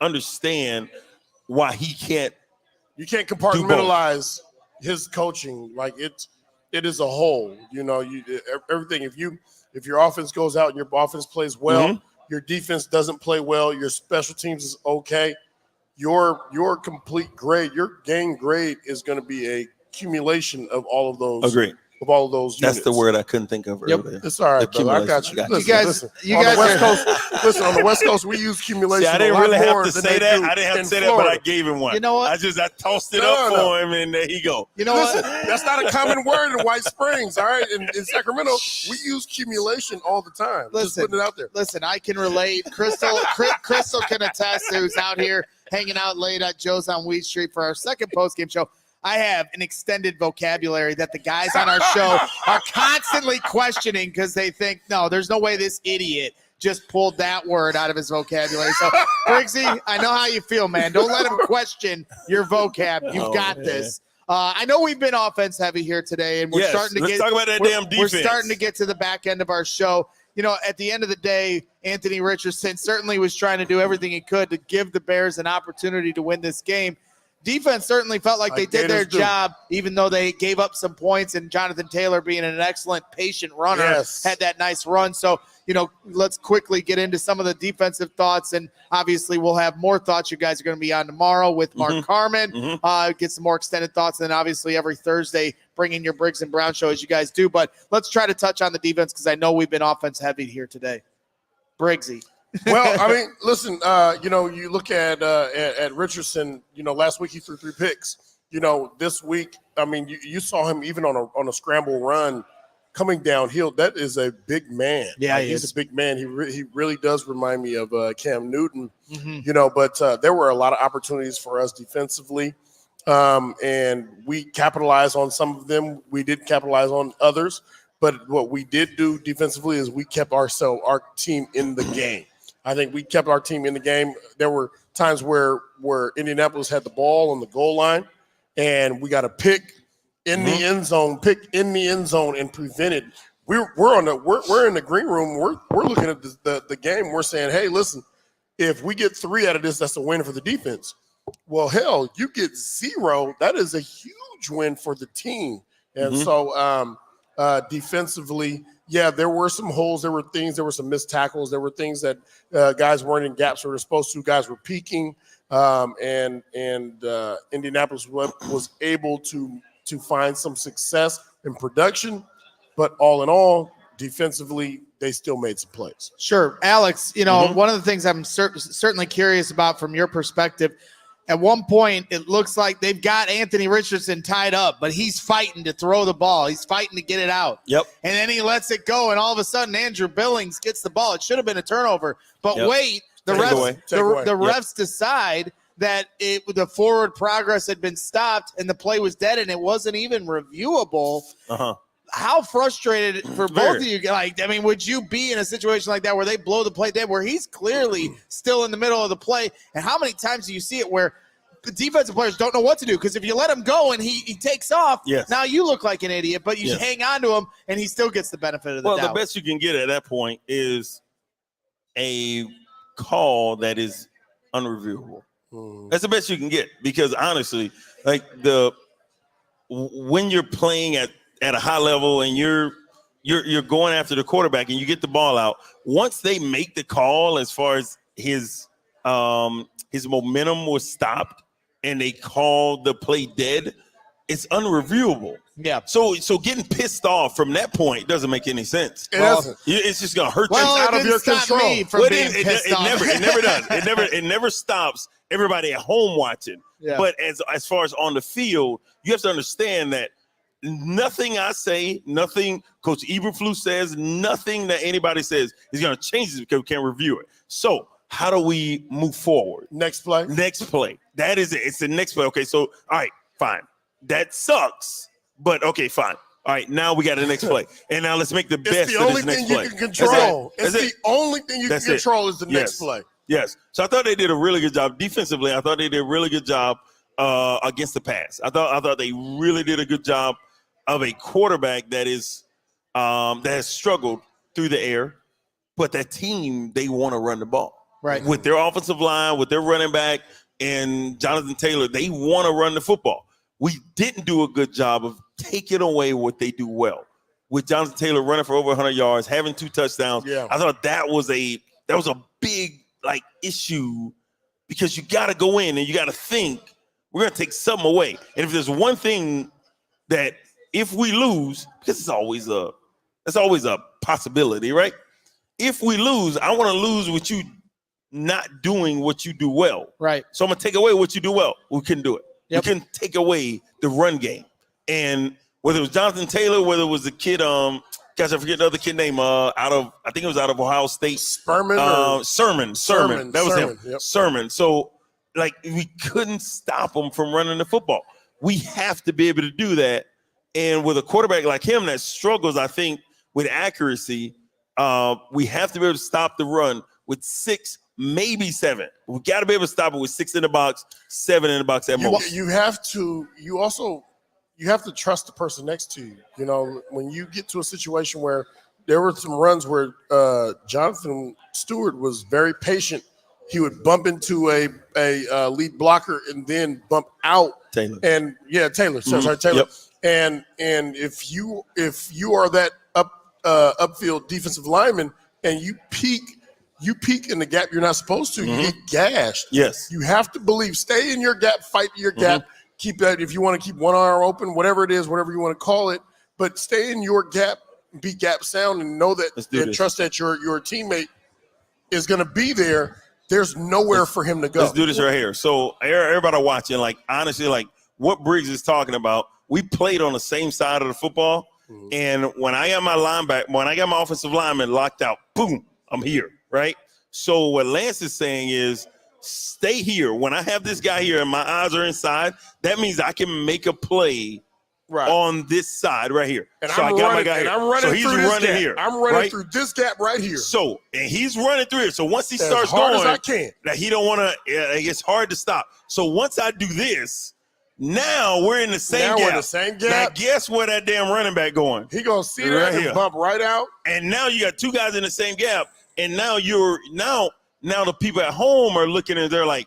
understand why he can't. You can't compartmentalize his coaching like it is a whole. You know, everything. If your offense goes out and your offense plays well, your defense doesn't play well, your special teams is okay. Your complete grade, your game grade is going to be a accumulation of all of those. Agreed. Of all of those units. That's the word I couldn't think of earlier. It's all right, brother. I got you. Listen, you guys on the West Coast, we use accumulation. See, I didn't really have to say that. I didn't have to say that, but I gave him one. You know what? I tossed it up for him, and there he go. You know what? what? That's not a common word in White Springs, all right? In Sacramento, we use accumulation all the time. Just putting it out there. Listen, I can relate. Crystal can attest, who's out here hanging out late at Joe's on Weed Street for our second postgame show. I have an extended vocabulary that the guys on our show are constantly questioning because they think, no, there's no way this idiot just pulled that word out of his vocabulary. So, Briggsy, I know how you feel, man. Don't let him question your vocab. You've got this. I know we've been offense heavy here today, and we're starting to talk about that damn defense. We're starting to get to the back end of our show. You know, at the end of the day, Anthony Richardson certainly was trying to do everything he could to give the Bears an opportunity to win this game. Defense certainly felt like they did their job, even though they gave up some points, and Jonathan Taylor, being an excellent patient runner, had that nice run. So, you know, let's quickly get into some of the defensive thoughts, and obviously we'll have more thoughts. You guys are going to be on tomorrow with Mark Carman, get some more extended thoughts, and then obviously every Thursday bring in your Briggs and Brown show as you guys do. But let's try to touch on the defense because I know we've been offense heavy here today. Briggsy. Well, I mean, listen, you know, you look at Richardson, you know, last week he threw 3 picks. You know, this week, I mean, you saw him even on a scramble run coming downhill. That is a big man. Yeah, he's a big man. He really does remind me of Cam Newton, you know, but there were a lot of opportunities for us defensively, and we capitalized on some of them. We did capitalize on others, but what we did do defensively is we kept our team in the game. I think we kept our team in the game. There were times where Indianapolis had the ball on the goal line, and we got a pick in the end zone, and prevented. We're in the green room. We're looking at the game. We're saying, hey, listen, if we get 3 out of this, that's a win for the defense. Well, hell, you get 0. That is a huge win for the team. And so defensively, yeah, there were some holes. There were some missed tackles. There were things that guys weren't in gaps where they're supposed to. Guys were peeking, and Indianapolis was able to find some success in production. But all in all, defensively, they still made some plays. Sure. Alex, one of the things I'm certainly curious about from your perspective, at one point, it looks like they've got Anthony Richardson tied up, but he's fighting to throw the ball. He's fighting to get it out. Yep. And then he lets it go, and all of a sudden, Andrew Billings gets the ball. It should have been a turnover. But wait, the refs decide that the forward progress had been stopped, and the play was dead, and it wasn't even reviewable. How frustrated for both of you? Would you be in a situation like that where they blow the play dead, where he's clearly still in the middle of the play? And how many times do you see it where the defensive players don't know what to do? Because if you let him go and he takes off, now you look like an idiot, but you hang on to him and he still gets the benefit of the doubt. Well, the best you can get at that point is a call that is unreviewable. That's the best you can get, because honestly, when you're playing at a high level and you're going after the quarterback and you get the ball out, once they make the call as far as his momentum was stopped and they call the play dead, it's unreviewable. Yeah. So getting pissed off from that point doesn't make any sense. It's just gonna hurt you. It's out of your control. It never does. It never stops everybody at home watching. Yeah. But as far as on the field, you have to understand that nothing I say, nothing Coach Eberflus says, nothing that anybody says is going to change this because we can't review it. So how do we move forward? Next play. That is it. It's the next play. Okay, so all right, fine. That sucks, but okay, fine. All right, now we got the next play. And now let's make the best of this next play. It's the only thing you can control. It's the only thing you can control is the next play. Yes. So I thought they did a really good job defensively. I thought they did a really good job against the pass. I thought they really did a good job of a quarterback that has struggled through the air, but that team, they want to run the ball. Right. With their offensive line, with their running back, and Jonathan Taylor, they want to run the football. We didn't do a good job of taking away what they do well. With Jonathan Taylor running for over 100 yards, having 2 touchdowns, I thought that was a big issue, because you got to go in and you got to think we're going to take something away. And if there's one thing that if we lose, because it's always a possibility, right? If we lose, I want to lose with you not doing what you do well. Right. So I'm going to take away what you do well. We couldn't do it. Yep. We couldn't take away the run game. And whether it was Jonathan Taylor, whether it was the kid, gosh, I forget the other kid name, I think it was out of Ohio State. Sermon. That was him. Yep. Sermon. So, we couldn't stop him from running the football. We have to be able to do that. And with a quarterback like him that struggles, I think, with accuracy, we have to be able to stop the run with 6, maybe 7. We got to be able to stop it with 6 in the box, 7 in the box at most. You have to trust the person next to you. When you get to a situation where there were some runs where Jonathan Stewart was very patient, he would bump into a lead blocker and then bump out Taylor. Taylor. Sorry, Taylor. Yep. And if you are that upfield defensive lineman and you peek in the gap you're not supposed to, you get gashed. Yes. You have to believe. Stay in your gap, fight your gap. Keep that. If you want to keep one arm open, whatever it is, whatever you want to call it, but stay in your gap, be gap sound, and know that and trust that your teammate is going to be there. There's nowhere for him to go. Let's do this right here. So everybody watching, honestly, what Briggs is talking about, we played on the same side of the football. And when I got my offensive lineman locked out, boom, I'm here, right? So what Lance is saying is, stay here. When I have this guy here and my eyes are inside, that means I can make a play on this side right here. And so I'm I got running, my guy and here. I'm running so he's through this running gap. here. I'm running right? through this gap right here. So, and he's running through it. So once he starts hard going, as I can. that he don't want to, it's hard to stop. So once I do this, now we're in the same Now gap. we're in the same gap. Now guess where that damn running back going? He gonna see Right that here. and bump right out. And now you got two guys in the same gap. And now now the people at home are looking and they're like,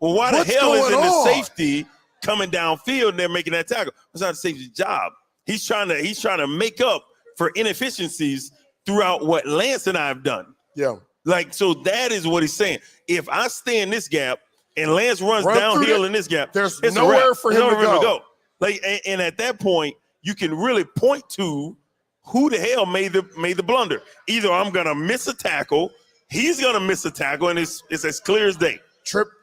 well, why What's the hell going isn't the on? safety coming downfield and they're making that tackle? It's not the safety's job. He's trying to make up for inefficiencies throughout what Lance and I have done. Yeah. Like, so that is what he's saying. If I stay in this gap and Lance runs Run downhill through in this gap, there's it's a nowhere wrap. for There's him to nowhere go. Like, and at that point, you can really point to who the hell made the blunder. Either I'm gonna miss a tackle, he's gonna miss a tackle, and it's as clear as day.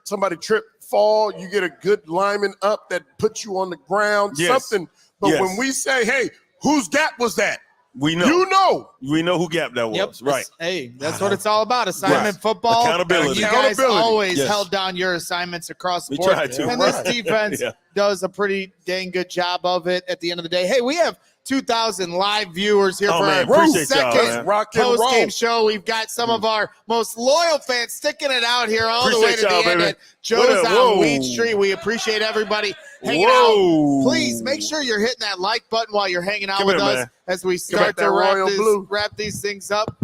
Somebody trip, fall, you get a good lineman up that puts you on the ground, Yes. something. But Yes. when we say, hey, whose gap was that? We know. You know. We know who gap that was. Yep. Right. Hey, that's what it's all about. Assignment Right. football. Accountability. You guys Accountability. always Yes. held down your assignments across the We board. tried to. And this Right. defense Yeah. does a pretty dang good job of it at the end of the day. Hey, we have 2,000 live viewers here Oh, for man. our Appreciate y'all, second man. Rock and post-game roll. show. We've got some of our most loyal fans sticking it out here all the way Appreciate to the y'all, end baby. at Joe's What up? on Whoa. Weed Street. We appreciate everybody hanging Whoa. out. Please make sure you're hitting that like button while you're hanging out Come with here, us man. as we back start that to royal blue. wrap these things up.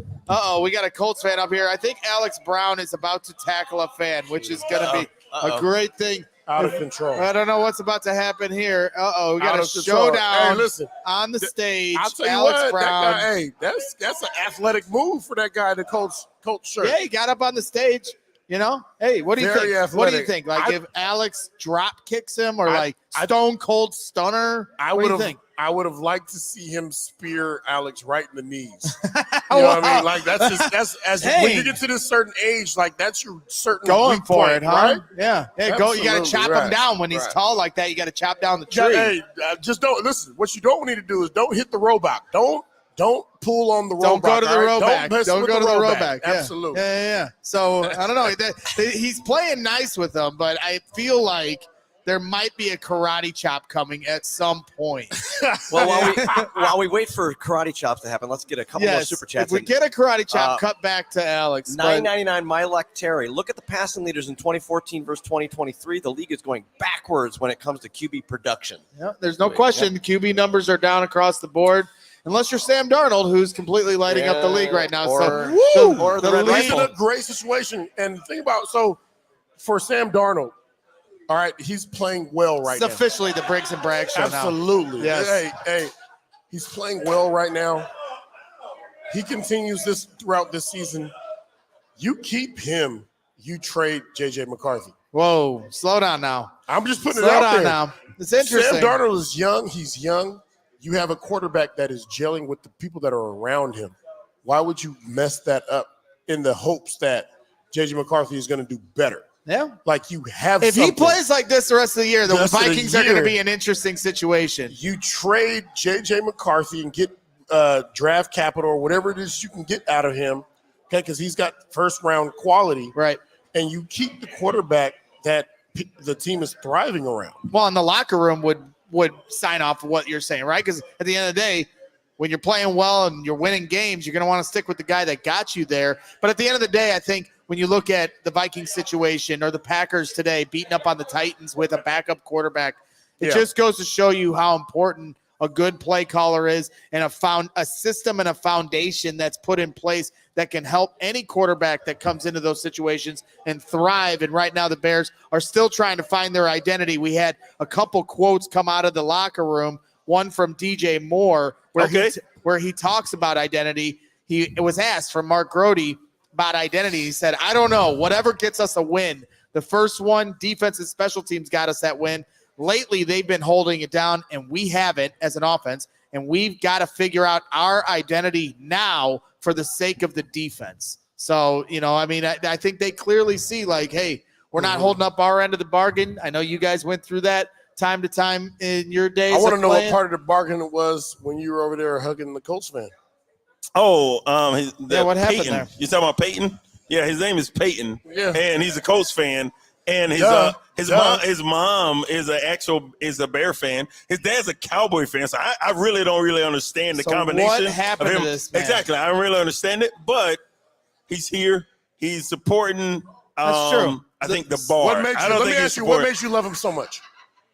We got a Colts fan up here. I think Alex Brown is about to tackle a fan, which is going to be a great thing. Out of control. I don't know what's about to happen here. We got Out a of control. showdown Hey, listen, on the stage. I'll tell you Alex what, Brown. that guy, hey, that's an athletic move for that guy in the Colts shirt. Yeah, he got up on the stage. You know, hey, what do you Very think? What do you athletic. think? Like if Alex drop kicks him or like I- stone cold stunner? I What do would you have think? I would have liked to see him spear Alex right in the knees. You know what I mean? Like that's when Dang. you get to this certain age, like that's your certain Going weak for point, it, huh? right? Yeah. Hey, go. You got to Absolutely, chop him right, down when he's right. tall like that. You got to chop down the Yeah, tree. hey, just don't listen. What you don't need to do is don't hit the Roback. Don't pull on the Roback. Don't go to the all right? Roback. Don't mess Don't with go to the Roback. Roback. Yeah. Absolutely. Yeah. So I don't know. He's playing nice with them, but I feel like there might be a karate chop coming at some point. Well, while we wait for karate chops to happen, let's get a couple more super chats. If we in. get a karate chop, cut back to Alex. but- $9.99 Mylec Terry. Look at the passing leaders in 2014 versus 2023. The league is going backwards when it comes to QB production. Yeah, there's no question. QB numbers are down across the board. Unless you're Sam Darnold, who's completely lighting up the league right now. Or the the Red league, He's in a great situation. And think about for Sam Darnold, all right, he's playing well right it's now. officially the Briggs and Brown show now. Absolutely. Yes. Hey, he's playing well right now. He continues this throughout this season. You keep him, you trade J.J. McCarthy. Whoa, slow down now. I'm just putting Slow it out down there. now. It's interesting. Sam Darnold is young. He's young. You have a quarterback that is gelling with the people that are around him. Why would you mess that up in the hopes that J.J. McCarthy is going to do better? Yeah. Like you have If he something. plays like this the rest of the year, the Rest of the Vikings are going to year. be an interesting situation. You trade J.J. McCarthy and get draft capital or whatever it is you can get out of him, okay, because he's got first-round quality, Right. and you keep the quarterback that the team is thriving around. Well, and the locker room would sign off what you're saying, right? Because at the end of the day, when you're playing well and you're winning games, you're going to want to stick with the guy that got you there. But at the end of the day, I think when you look at the Vikings situation or the Packers today beating up on the Titans with a backup quarterback, it just goes to show you how important a good play caller is and a system and a foundation that's put in place that can help any quarterback that comes into those situations and thrive. And right now the Bears are still trying to find their identity. We had a couple quotes come out of the locker room, one from DJ Moore where he talks about identity. He was asked from Mark Grody about identity. He said, I don't know, whatever gets us a win. The first one, defense and special teams got us that win. Lately, they've been holding it down, and we haven't as an offense, and we've got to figure out our identity now for the sake of the defense. So, I think they clearly see, like, hey, we're not holding up our end of the bargain. I know you guys went through that time to time in your days. I want to know playing. what part of the bargain it was when you were over there hugging the Colts fan. Oh, what happened Peyton. there? You talking about Peyton? Yeah, his name is Peyton. Yeah. And he's a Colts fan. And his mom is a Bear fan. His dad's a Cowboy fan. So I really don't really understand the combination. What happened of him. to this man? Exactly. I don't really understand it, but he's here. He's supporting. That's true. I think the bar. What makes you love him so much?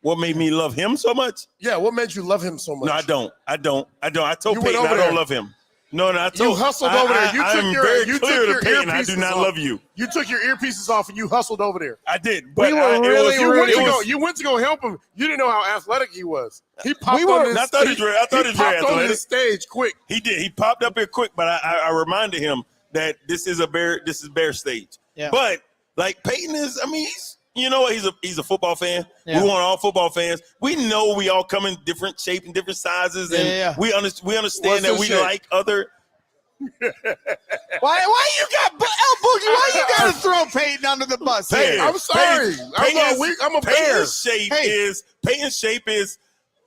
What made me love him so much? Yeah, what made you love him so much? No, I don't. I told You Peyton went over I there. don't love him. No, I told You hustled over there. I'm very clear to Peyton. I do not love you. You took your earpieces off and you hustled over there. I did, but You went to go help him. You didn't know how athletic he was. He popped on I thought he was very on the athletic. stage quick. He did. He popped up here quick, but I reminded him that this is Bear stage. Yeah. But like Peyton is, I mean, he's a football fan. Yeah. We want all football fans. We know we all come in different shape and different sizes, and we understand that we shape? like other. Why you got Boogie? Why you got to throw Peyton under the bus? Peyton, here? I'm sorry. I'm a bear. Peyton's shape is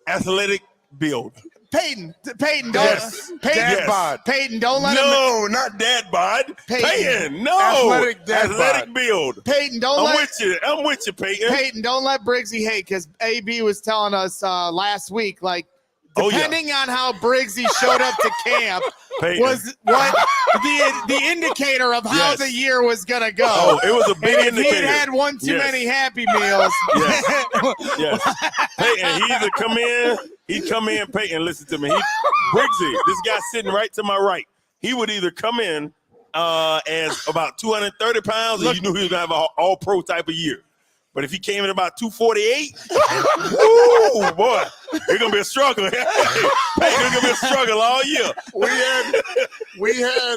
athletic build. Peyton, don't. Yes. Peyton, Dad bod. Peyton, don't let him. No, not dad bod. Peyton. No. Athletic dad Athletic bod. build. Peyton, don't I'm let. with you. I'm with you, Peyton. Peyton, don't let Briggsy hate, because AB was telling us last week, like, depending on how Briggsy showed up to camp Peyton. was what the indicator of how the year was gonna go. Oh, it was a big and if indicator. he had one too many Happy Meals. Yes. Peyton, he'd come in, Peyton, listen to me. Briggsy, this guy sitting right to my right, he would either come in as about 230 pounds, and you knew he was going to have an all-pro type of year. But if he came in about 248, woo, boy, it's going to be a struggle. Peyton, it's going to be a struggle all year. We had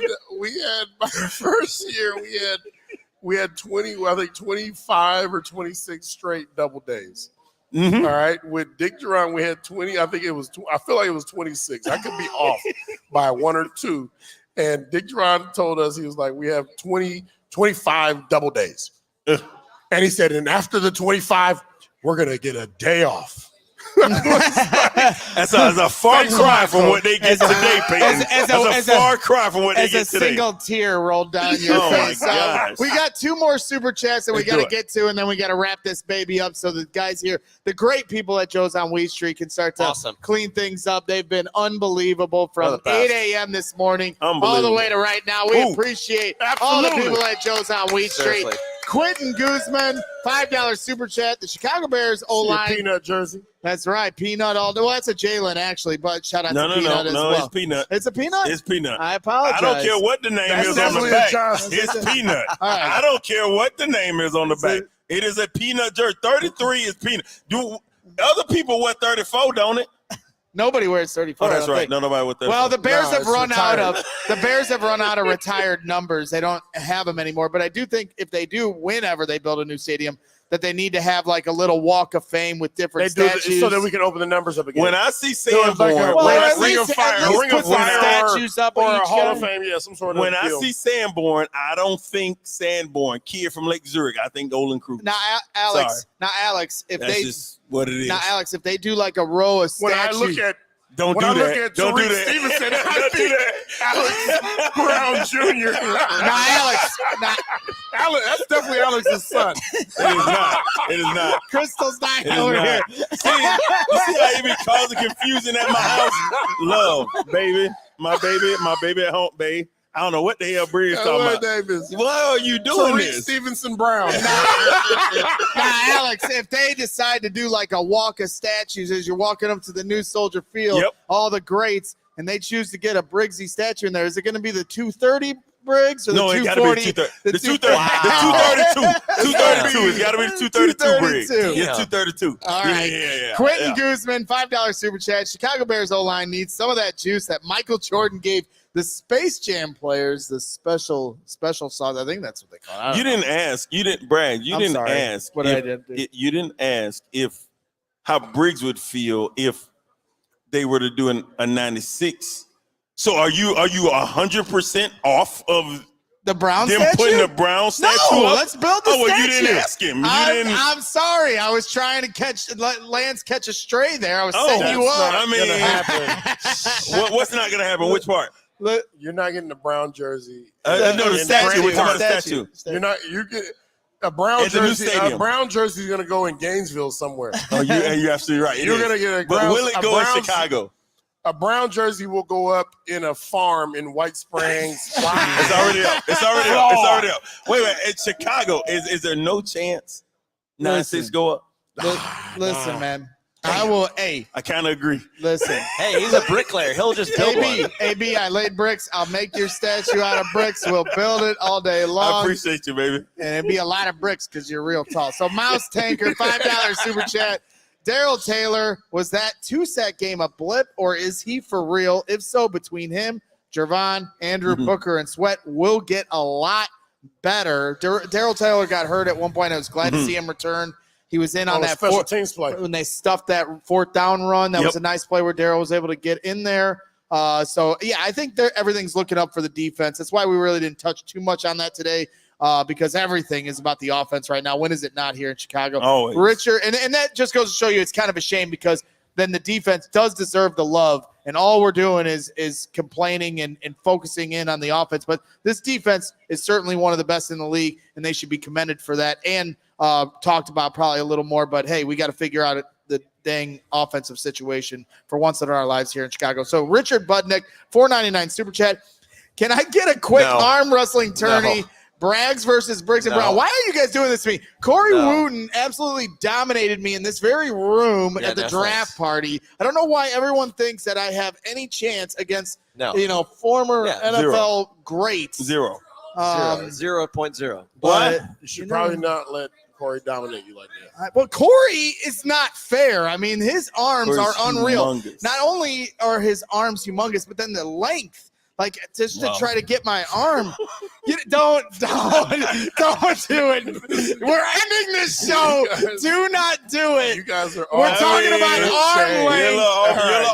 my first year, we had 25 or 26 straight double days. Mm-hmm. All right. With Dick Duran, we had 20. I feel like it was 26. I could be off by 1 or 2. And Dick Duran told us, he was like, we have 25 double days. And he said, and after the 25, we're going to get a day off. That's a far cry from what they get today, Peyton. That's a far cry from what they get today. As a single tear rolled down your face. My gosh. We got 2 more super chats that we got to get to, and then we got to wrap this baby up so the guys here, the great people at Joe's on Wheat Street, can start to clean things up. They've been unbelievable from 8 a.m. this morning all the way to right now. We appreciate all the people at Joe's on Wheat Street. Quentin Guzman, $5 super chat. The Chicago Bears O-line. Peanut jersey. That's right. Peanut all day. Well, that's a Jalen, actually, but shout out to Peanut as No, well. it's Peanut. It's a Peanut? It's Peanut. I apologize. I don't care what the name is on the back. It's Peanut. Right. I don't care what the name is on the back. It is a Peanut jersey. 33 is Peanut. Do other people wear 34, don't it? Nobody wears 34. Oh, that's right. No, nobody with 34. Well, the Bears have run out of retired numbers. They don't have them anymore. But I do think if they do, whenever they build a new stadium, that they need to have like a little walk of fame with different statues, so that we can open the numbers up again. When I see Sanborn, ring of fire, statues up or each a Hall guy. of Fame, some sort of. When I see Sanborn, I don't think Sanborn, kid from Lake Zurich. I think Olin Cruz. Now, Alex, if That's they just what it is. now, Alex, if they do like a row of when statues, I look at Don't do that. Don't do that. Stevenson, I think Alex Brown Jr. That's definitely Alex's son. It is not. It is not. Crystal's not It is over not. here. You see how you be causing confusion at my house? Love, baby. My baby at home, babe. I don't know what the hell Briggs talking about. Name is Why are you doing this? Stevenson Brown. Now, Alex, if they decide to do like a walk of statues as you're walking up to the new Soldier Field, all the greats, and they choose to get a Briggsy statue in there, is it going to be the 230 Briggs or the 240? The 232. 232. It's got to be the 232 Briggs. It's 232. All right. Yeah. Quentin Guzman, $5 super chat. Chicago Bears O-line needs some of that juice that Michael Jordan gave the Space Jam players, the special sauce. I think that's what they call it. You didn't ask. You didn't, Brad. You didn't ask. What I did. You didn't ask how Briggs would feel if they were to do a 96. So are you 100% off of the Brown them statue? putting the Brown statue No, up? let's build the statue. Well, you didn't ask him. I'm sorry. I was trying to let Lance catch a stray there. I was setting you up. I mean, what's not going to happen? Which part? You're not getting the Brown jersey. No, the statue. We're talking about the statue. You're not. You get. A brown At the new jersey. A stadium. brown jersey is going to go in Gainesville somewhere. Oh, you're absolutely right. You're going to get a But brown, will it a go in brown- Chicago? A brown jersey will go up in a farm in White Springs. It's already up. It's already up. Wait. In Chicago, is there no chance 9-6 go up? Listen, man. I will. Hey, I kind of agree. listen. Hey, he's a bricklayer. He'll just build one. AB, I laid bricks. I'll make your statue out of bricks. We'll build it all day I long. appreciate you, baby. And it'd be a lot of bricks because you're real tall. So Mouse Tanker, $5 super chat. Darrell Taylor, was that 2-sack game a blip, or is he for real? If so, between him, Jervon, Andrew Booker, and Sweat will get a lot better. Darrell Taylor got hurt at one point. I was glad to see him return. He was in on that special teams play when they stuffed that 4th down run. That was a nice play where Darrell was able to get in there. So, yeah, I think everything's looking up for the defense. That's why we really didn't touch too much on that today. Because everything is about the offense right now. When is it not here in Chicago? Always. Richard, and that just goes to show you it's kind of a shame because then the defense does deserve the love, and all we're doing is complaining and focusing in on the offense. But this defense is certainly one of the best in the league, and they should be commended for that and talked about probably a little more. But, hey, we got to figure out the dang offensive situation for once in our lives here in Chicago. So Richard Budnick, $4.99 super chat. Can I get a quick arm wrestling tourney? No. Braggs versus Briggs and Brown. Why are you guys doing this to me? Corey Wooten absolutely dominated me in this very room at the draft party. I don't know why everyone thinks that I have any chance against, former NFL greats. 0. 0.0. But you should probably not let Corey dominate you like that. Well, Corey is not fair. I mean, his arms Corey's are unreal. humongous. Not only are his arms humongous, but then the length. Like just to try to get my arm. Don't do it. We're ending this show. Do not do it. You guys are We're talking about arm length.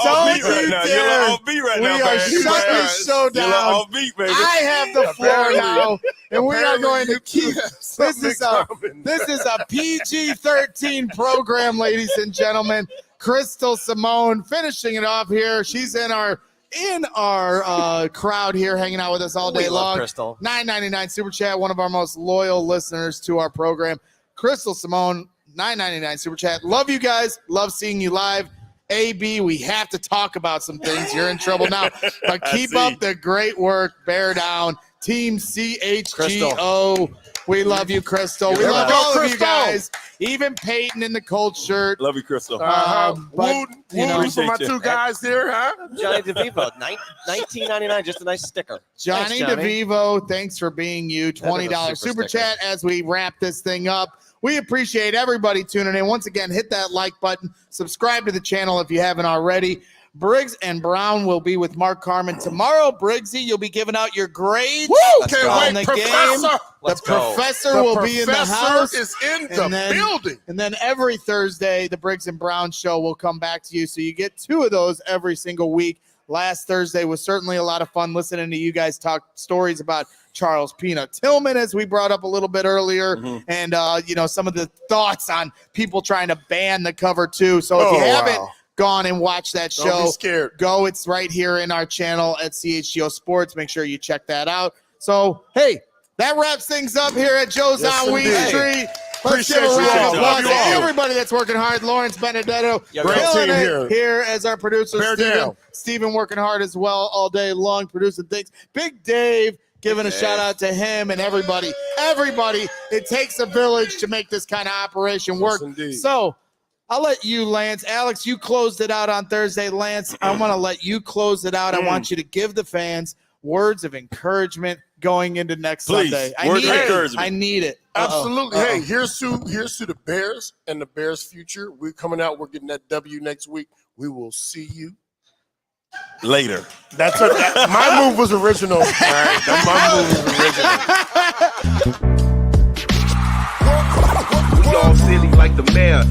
Don't you dare. We are shutting this show down. I have the floor now, and we are going to keep. This is a PG-13 program, ladies and gentlemen. Crystal Simone finishing it off here. She's in our crowd here, hanging out with us all day long. Crystal. $9.99 super chat, one of our most loyal listeners to our program. Crystal Simone, $9.99 super chat. Love you guys. Love seeing you live. AB, we have to talk about some things. You're in trouble now. But keep up the great work. Bear down. Team CHGO. Crystal. We love you, Crystal. We love all of you guys. Even Peyton in the Colts shirt. Love you, Crystal. Wooten for my two guys there, huh? Johnny DeVivo, $19.99, just a nice sticker. Johnny Thanks, Johnny. DeVivo, thanks for being you. $20 super chat as we wrap this thing up. We appreciate everybody tuning in. Once again, hit that like button. Subscribe to the channel if you haven't already. Briggs and Brown will be with Mark Carman tomorrow. Briggsy, you'll be giving out your grades. Woo! on the game. Let's the go. professor will be in the house. Is in the building. And then every Thursday, the Briggs and Brown show will come back to you. So you get 2 of those every single week. Last Thursday was certainly a lot of fun listening to you guys talk stories about Charles Peanut Tillman, as we brought up a little bit earlier, and some of the thoughts on people trying to ban the cover 2. So if you haven't gone and watched that show, don't be scared. Go. It's right here in our channel at CHGO Sports. Make sure you check that out. So, hey, that wraps things up here at Joe's on Weed Street. Let's give a round of applause to everybody that's working hard. Lawrence Benedetto, killing it here as our producer. Steven working hard as well all day long, producing things. Big Dave giving a shout out to him and everybody. Everybody, it takes a village to make this kind of operation work. So I'll let you, Lance. Alex, you closed it out on Thursday. Lance, I want to let you close it out. I want you to give the fans words of encouragement going into next Sunday. I need it. Absolutely. Hey, here's to the Bears and the Bears' future. We're coming out. We're getting that W next week. We will see you later. My move was original. All right, my move was original. We all silly like the mayor.